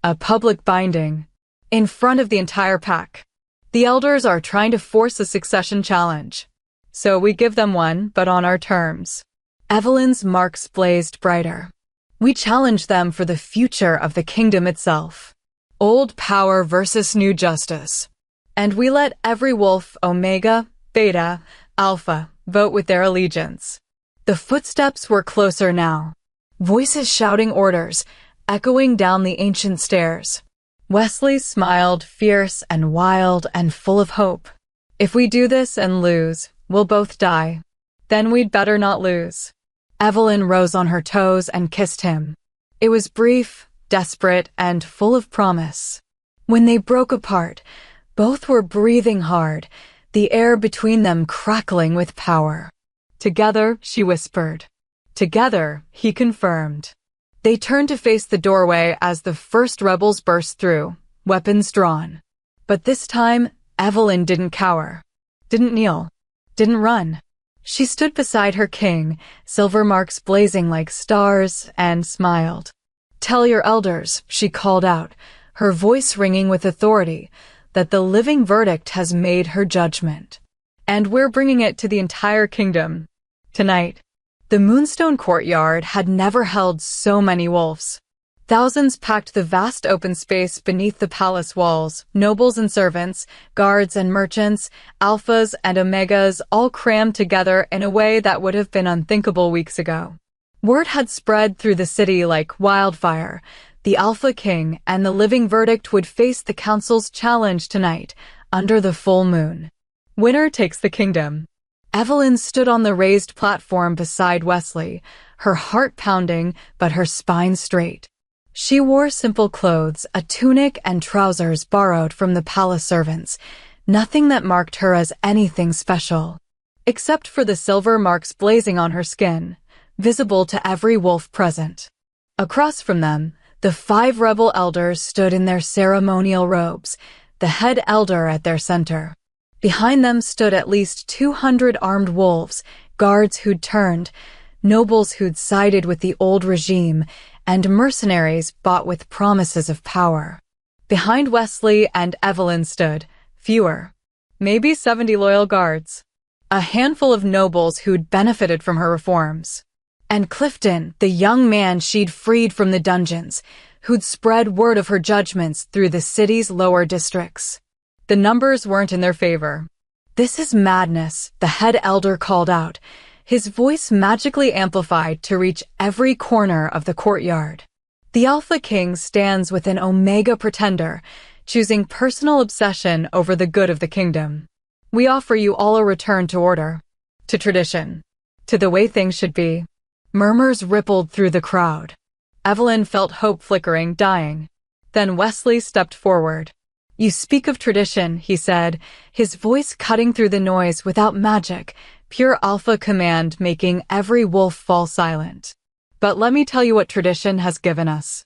A public binding, in front of the entire pack. The elders are trying to force a succession challenge. So we give them one, but on our terms. Evelyn's marks blazed brighter. We challenge them for the future of the kingdom itself. Old power versus new justice. And we let every wolf, Omega, Beta, Alpha, vote with their allegiance. The footsteps were closer now. Voices shouting orders, echoing down the ancient stairs. Wesley smiled, fierce and wild and full of hope. If we do this and lose, we'll both die. Then we'd better not lose. Evelyn rose on her toes and kissed him. It was brief, desperate, and full of promise. When they broke apart, both were breathing hard, the air between them crackling with power. Together, she whispered. Together, he confirmed. They turned to face the doorway as the first rebels burst through, weapons drawn. But this time, Evelyn didn't cower, didn't kneel, didn't run. She stood beside her king, silver marks blazing like stars, and smiled. Tell your elders, she called out, her voice ringing with authority, that the living verdict has made her judgment. And we're bringing it to the entire kingdom. Tonight. The Moonstone courtyard had never held so many wolves. Thousands packed the vast open space beneath the palace walls, nobles and servants, guards and merchants, alphas and omegas all crammed together in a way that would have been unthinkable weeks ago. Word had spread through the city like wildfire. The Alpha King and the living verdict would face the council's challenge tonight, under the full moon. Winner takes the kingdom. Evelyn stood on the raised platform beside Wesley, her heart pounding but her spine straight. She wore simple clothes, a tunic and trousers borrowed from the palace servants, nothing that marked her as anything special. Except for the silver marks blazing on her skin, visible to every wolf present. Across from them, the 5 rebel elders stood in their ceremonial robes, the head elder at their center. Behind them stood at least 200 armed wolves, guards who'd turned, nobles who'd sided with the old regime, and mercenaries bought with promises of power. Behind Wesley and Evelyn stood, fewer, maybe 70 loyal guards, a handful of nobles who'd benefited from her reforms. And Clifton, the young man she'd freed from the dungeons, who'd spread word of her judgments through the city's lower districts. The numbers weren't in their favor. This is madness, the head elder called out, his voice magically amplified to reach every corner of the courtyard. The Alpha King stands with an Omega pretender, choosing personal obsession over the good of the kingdom. We offer you all a return to order, to tradition, to the way things should be. Murmurs rippled through the crowd. Evelyn felt hope flickering, dying. Then Wesley stepped forward. You speak of tradition, he said, his voice cutting through the noise without magic, pure alpha command making every wolf fall silent. But let me tell you what tradition has given us.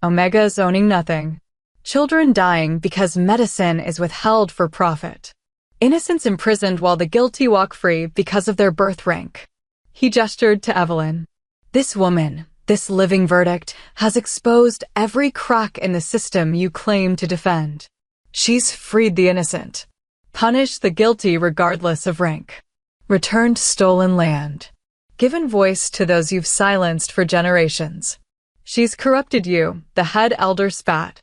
Omegas owning nothing. Children dying because medicine is withheld for profit. Innocents imprisoned while the guilty walk free because of their birth rank. He gestured to Evelyn. This woman, this living verdict, has exposed every crack in the system you claim to defend. She's freed the innocent, punished the guilty regardless of rank, returned stolen land, given voice to those you've silenced for generations. She's corrupted you, the head elder spat,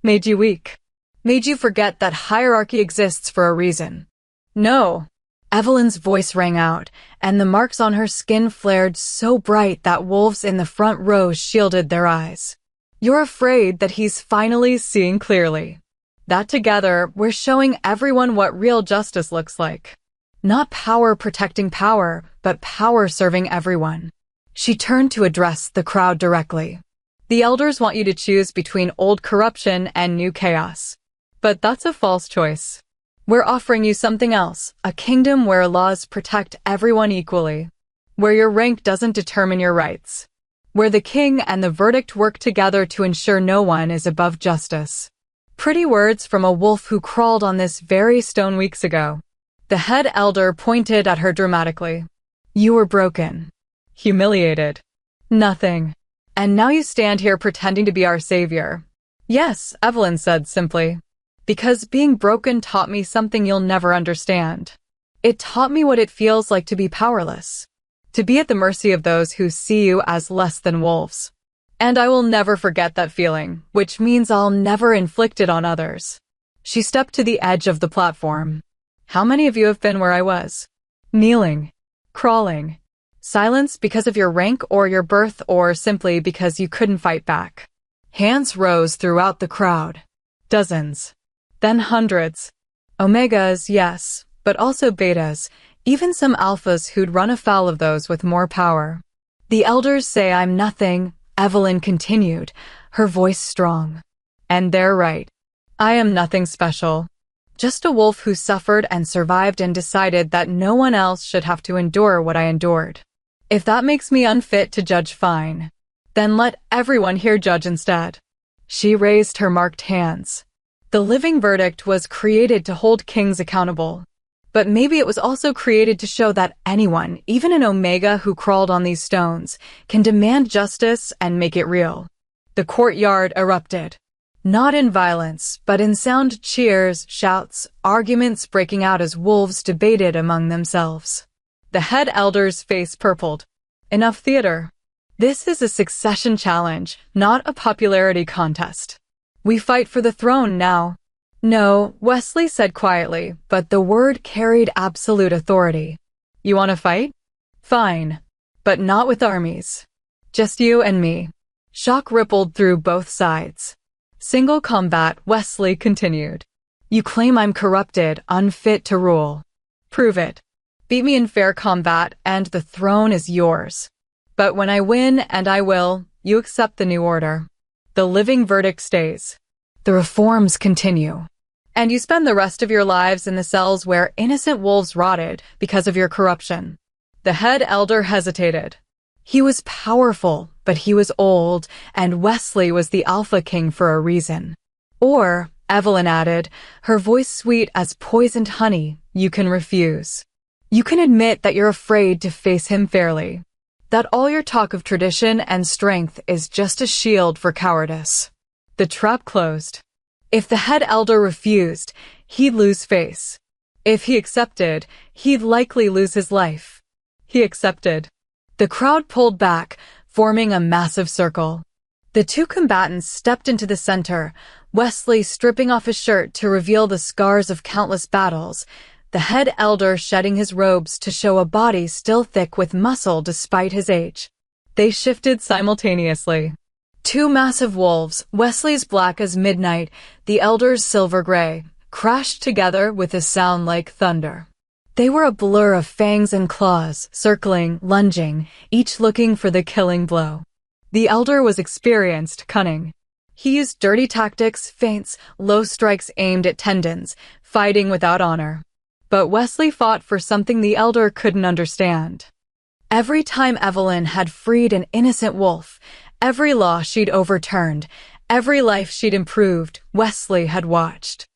made you weak, made you forget that hierarchy exists for a reason. No. Evelyn's voice rang out, and the marks on her skin flared so bright that wolves in the front rows shielded their eyes. You're afraid that he's finally seeing clearly. That together, we're showing everyone what real justice looks like. Not power protecting power, but power serving everyone. She turned to address the crowd directly. The elders want you to choose between old corruption and new chaos. But that's a false choice. We're offering you something else, a kingdom where laws protect everyone equally, where your rank doesn't determine your rights, where the king and the verdict work together to ensure no one is above justice. Pretty words from a wolf who crawled on this very stone weeks ago. The head elder pointed at her dramatically. You were broken, humiliated, nothing. And now you stand here pretending to be our savior. Yes, Evelyn said simply. Because being broken taught me something you'll never understand. It taught me what it feels like to be powerless, to be at the mercy of those who see you as less than wolves. And I will never forget that feeling, which means I'll never inflict it on others. She stepped to the edge of the platform. How many of you have been where I was? Kneeling, crawling, silence because of your rank or your birth or simply because you couldn't fight back. Hands rose throughout the crowd. Dozens. Then hundreds. Omegas, yes, but also betas, even some alphas who'd run afoul of those with more power. The elders say I'm nothing, Evelyn continued, her voice strong. And they're right. I am nothing special. Just a wolf who suffered and survived and decided that no one else should have to endure what I endured. If that makes me unfit to judge, fine. Then let everyone here judge instead. She raised her marked hands. The living verdict was created to hold kings accountable. But maybe it was also created to show that anyone, even an Omega who crawled on these stones, can demand justice and make it real. The courtyard erupted. Not in violence, but in sound cheers, shouts, arguments breaking out as wolves debated among themselves. The head elder's face purpled. Enough theater. This is a succession challenge, not a popularity contest. We fight for the throne now. No, Wesley said quietly, but the word carried absolute authority. You want to fight? Fine. But not with armies. Just you and me. Shock rippled through both sides. Single combat, Wesley continued. You claim I'm corrupted, unfit to rule. Prove it. Beat me in fair combat, and the throne is yours. But when I win, and I will, you accept the new order. The living verdict stays. The reforms continue. And you spend the rest of your lives in the cells where innocent wolves rotted because of your corruption. The head elder hesitated. He was powerful, but he was old, and Wesley was the Alpha King for a reason. Or, Evelyn added, her voice sweet as poisoned honey, you can refuse. You can admit that you're afraid to face him fairly. That all your talk of tradition and strength is just a shield for cowardice. The trap closed. If the head elder refused, he'd lose face. If he accepted, he'd likely lose his life. He accepted. The crowd pulled back, forming a massive circle. The two combatants stepped into the center, Wesley stripping off his shirt to reveal the scars of countless battles, the head elder shedding his robes to show a body still thick with muscle despite his age. They shifted simultaneously. Two massive wolves, Wesley's black as midnight, the elder's silver gray, crashed together with a sound like thunder. They were a blur of fangs and claws, circling, lunging, each looking for the killing blow. The elder was experienced, cunning. He used dirty tactics, feints, low strikes aimed at tendons, fighting without honor. But Wesley fought for something the elder couldn't understand. Every time Evelyn had freed an innocent wolf, every law she'd overturned, every life she'd improved, Wesley had watched.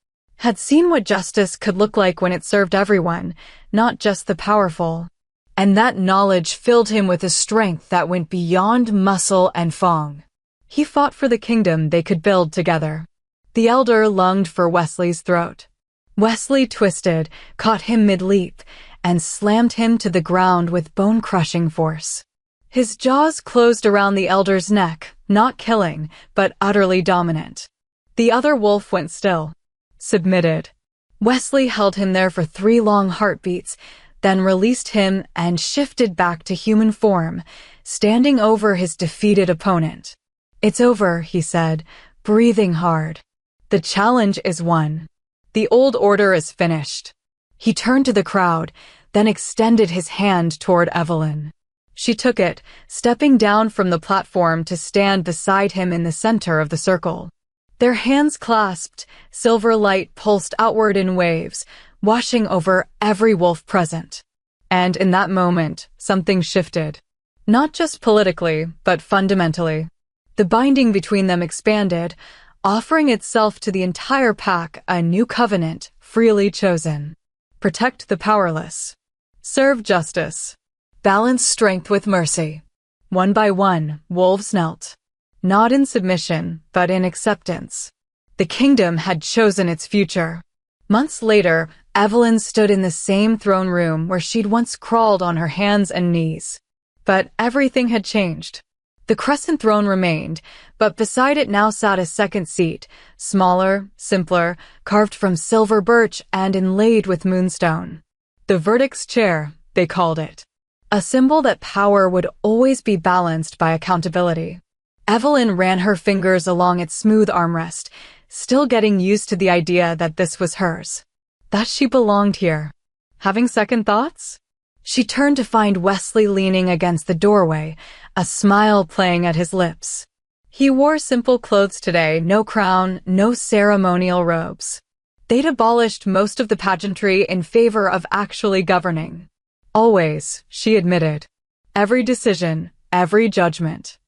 Had seen what justice could look like when it served everyone, not just the powerful. And that knowledge filled him with a strength that went beyond muscle and fong. He fought for the kingdom they could build together. The elder lunged for Wesley's throat. Wesley twisted, caught him mid-leap, and slammed him to the ground with bone-crushing force. His jaws closed around the elder's neck, not killing, but utterly dominant. The other wolf went still. Submitted. Wesley held him there for 3 long heartbeats, then released him and shifted back to human form, standing over his defeated opponent. It's over, he said, breathing hard. The challenge is won. The old order is finished. He turned to the crowd, then extended his hand toward Evelyn. She took it, stepping down from the platform to stand beside him in the center of the circle. Their hands clasped, silver light pulsed outward in waves, washing over every wolf present. And in that moment, something shifted. Not just politically, but fundamentally. The binding between them expanded, offering itself to the entire pack a new covenant, freely chosen. Protect the powerless. Serve justice. Balance strength with mercy. One by one, wolves knelt. Not in submission, but in acceptance. The kingdom had chosen its future. Months later, Evelyn stood in the same throne room where she'd once crawled on her hands and knees. But everything had changed. The crescent throne remained, but beside it now sat a second seat, smaller, simpler, carved from silver birch and inlaid with moonstone. The verdict's chair, they called it. A symbol that power would always be balanced by accountability. Evelyn ran her fingers along its smooth armrest, still getting used to the idea that this was hers. That she belonged here. Having second thoughts? She turned to find Wesley leaning against the doorway, a smile playing at his lips. He wore simple clothes today, no crown, no ceremonial robes. They'd abolished most of the pageantry in favor of actually governing. Always, she admitted. Every decision, every judgment.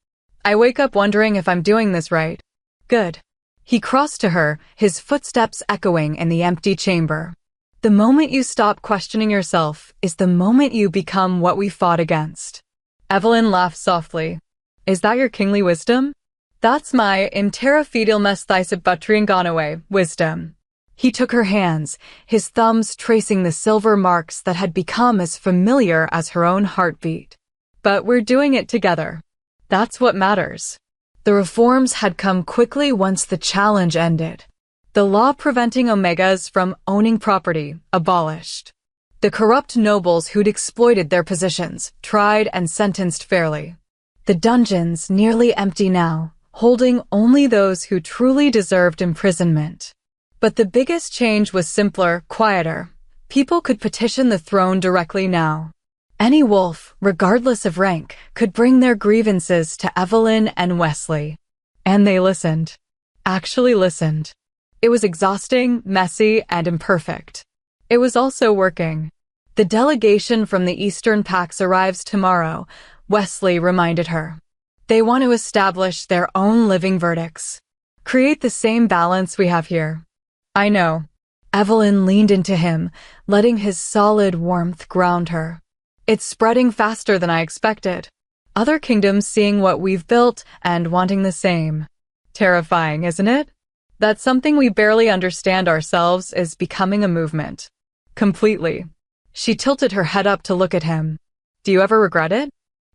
I wake up wondering if I'm doing this right. Good. He crossed to her, his footsteps echoing in the empty chamber. The moment you stop questioning yourself is the moment you become what we fought against. Evelyn laughed softly. Is that your kingly wisdom? That's my im terra fidel mes thysit butrianganawe wisdom. He took her hands, his thumbs tracing the silver marks that had become as familiar as her own heartbeat. But we're doing it together. That's what matters. The reforms had come quickly once the challenge ended. The law preventing Omegas from owning property, abolished. The corrupt nobles who'd exploited their positions, tried and sentenced fairly. The dungeons, nearly empty now, holding only those who truly deserved imprisonment. But the biggest change was simpler, quieter. People could petition the throne directly now. Any wolf, regardless of rank, could bring their grievances to Evelyn and Wesley. And they listened. Actually listened. It was exhausting, messy, and imperfect. It was also working. The delegation from the Eastern Pax arrives tomorrow, Wesley reminded her. They want to establish their own living verdicts. Create the same balance we have here. I know. Evelyn leaned into him, letting his solid warmth ground her. It's spreading faster than I expected. Other kingdoms seeing what we've built and wanting the same. Terrifying, isn't it? That something we barely understand ourselves is becoming a movement. Completely. She tilted her head up to look at him. Do you ever regret it?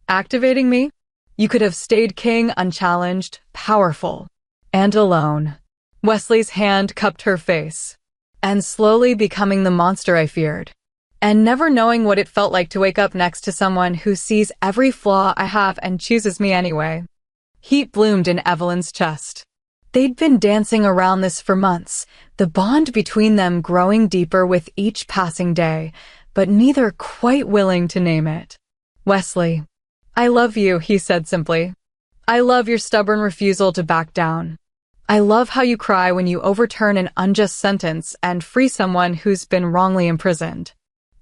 Activating me? You could have stayed king unchallenged, powerful, and alone. Wesley's hand cupped her face. And slowly becoming the monster I feared. And never knowing what it felt like to wake up next to someone who sees every flaw I have and chooses me anyway. Heat bloomed in Evelyn's chest. They'd been dancing around this for months, the bond between them growing deeper with each passing day, but neither quite willing to name it. Wesley. I love you, he said simply. I love your stubborn refusal to back down. I love how you cry when you overturn an unjust sentence and free someone who's been wrongly imprisoned.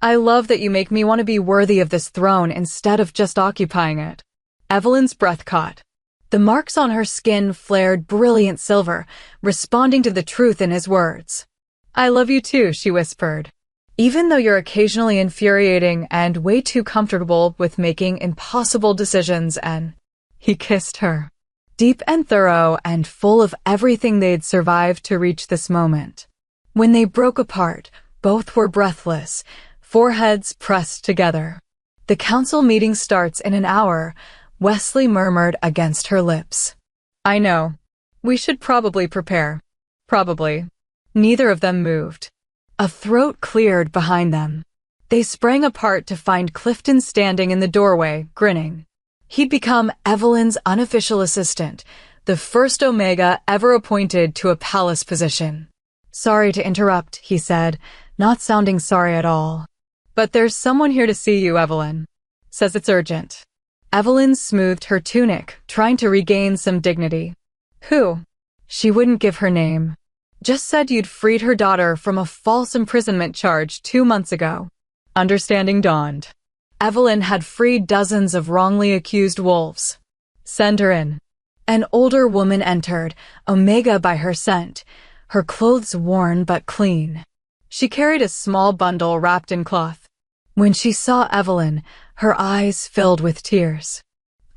I love that you make me want to be worthy of this throne instead of just occupying it. Evelyn's breath caught. The marks on her skin flared brilliant silver, responding to the truth in his words. I love you too, she whispered. Even though you're occasionally infuriating and way too comfortable with making impossible decisions and... He kissed her. Deep and thorough and full of everything they'd survived to reach this moment. When they broke apart, both were breathless, foreheads pressed together. The council meeting starts in an hour, Wesley murmured against her lips. I know. We should probably prepare. Probably. Neither of them moved. A throat cleared behind them. They sprang apart to find Clifton standing in the doorway, grinning. He'd become Evelyn's unofficial assistant, the first Omega ever appointed to a palace position. Sorry to interrupt, he said, not sounding sorry at all. But there's someone here to see you, Evelyn. Says it's urgent. Evelyn smoothed her tunic, trying to regain some dignity. Who? She wouldn't give her name. Just said you'd freed her daughter from a false imprisonment charge 2 months ago. Understanding dawned. Evelyn had freed dozens of wrongly accused wolves. Send her in. An older woman entered, Omega by her scent, her clothes worn but clean. She carried a small bundle wrapped in cloth. When she saw Evelyn, her eyes filled with tears.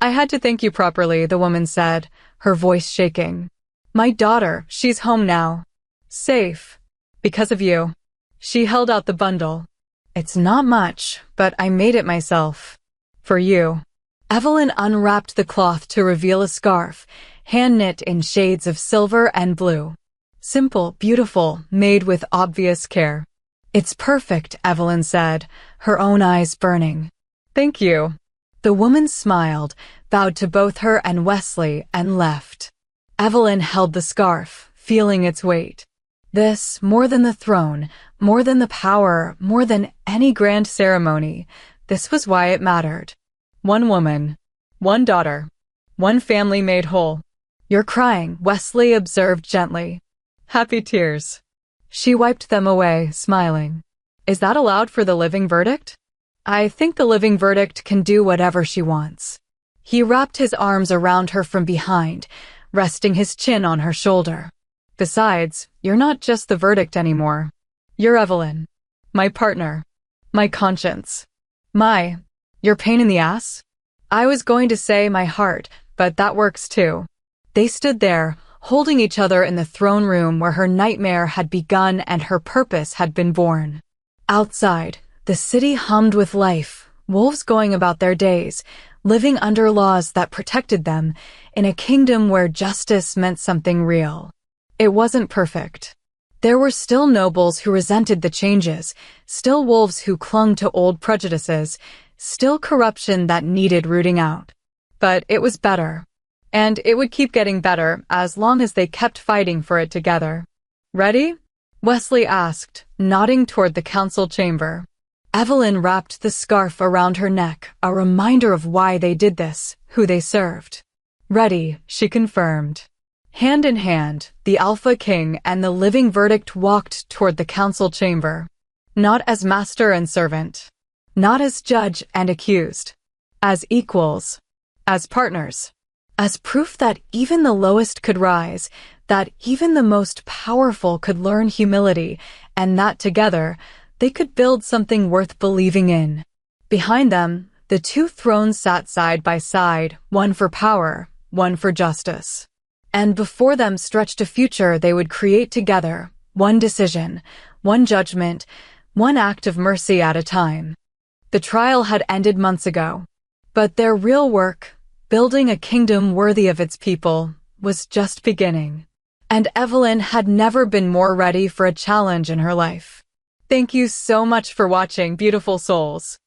I had to thank you properly, the woman said, her voice shaking. My daughter, she's home now. Safe. Because of you. She held out the bundle. It's not much, but I made it myself. For you. Evelyn unwrapped the cloth to reveal a scarf, hand-knit in shades of silver and blue. Simple, beautiful, made with obvious care. It's perfect, Evelyn said, her own eyes burning. Thank you. The woman smiled, bowed to both her and Wesley, and left. Evelyn held the scarf, feeling its weight. This, more than the throne, more than the power, more than any grand ceremony, this was why it mattered. One woman, one daughter, one family made whole. You're crying, Wesley observed gently. Happy tears. She wiped them away, smiling. Is that allowed for the living verdict? I think the living verdict can do whatever she wants. He wrapped his arms around her from behind, resting his chin on her shoulder. Besides, you're not just the verdict anymore. You're Evelyn. My partner. My conscience. Your pain in the ass? I was going to say my heart, but that works too. They stood there, holding each other in the throne room where her nightmare had begun and her purpose had been born. Outside, the city hummed with life, wolves going about their days, living under laws that protected them, in a kingdom where justice meant something real. It wasn't perfect. There were still nobles who resented the changes, still wolves who clung to old prejudices, still corruption that needed rooting out. But it was better. And it would keep getting better as long as they kept fighting for it together. Ready? Wesley asked, nodding toward the council chamber. Evelyn wrapped the scarf around her neck, a reminder of why they did this, who they served. Ready, she confirmed. Hand in hand, the Alpha King and the living verdict walked toward the council chamber. Not as master and servant. Not as judge and accused. As equals. As partners. As proof that even the lowest could rise, that even the most powerful could learn humility, and that together, they could build something worth believing in. Behind them, the two thrones sat side by side, one for power, one for justice. And before them stretched a future they would create together, one decision, one judgment, one act of mercy at a time. The trial had ended months ago, but their real work, building a kingdom worthy of its people, was just beginning. And Evelyn had never been more ready for a challenge in her life. Thank you so much for watching, beautiful souls.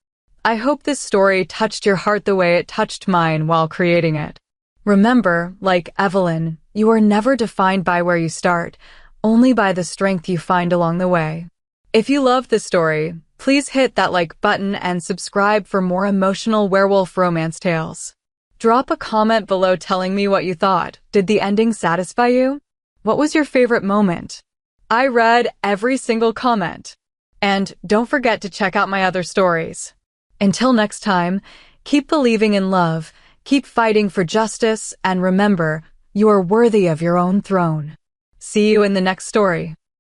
I hope this story touched your heart the way it touched mine while creating it. Remember, like Evelyn, you are never defined by where you start, only by the strength you find along the way. If you loved this story, please hit that like button and subscribe for more emotional werewolf romance tales. Drop a comment below telling me what you thought. Did the ending satisfy you? What was your favorite moment? I read every single comment. And don't forget to check out my other stories. Until next time, keep believing in love, keep fighting for justice, and remember, you are worthy of your own throne. See you in the next story.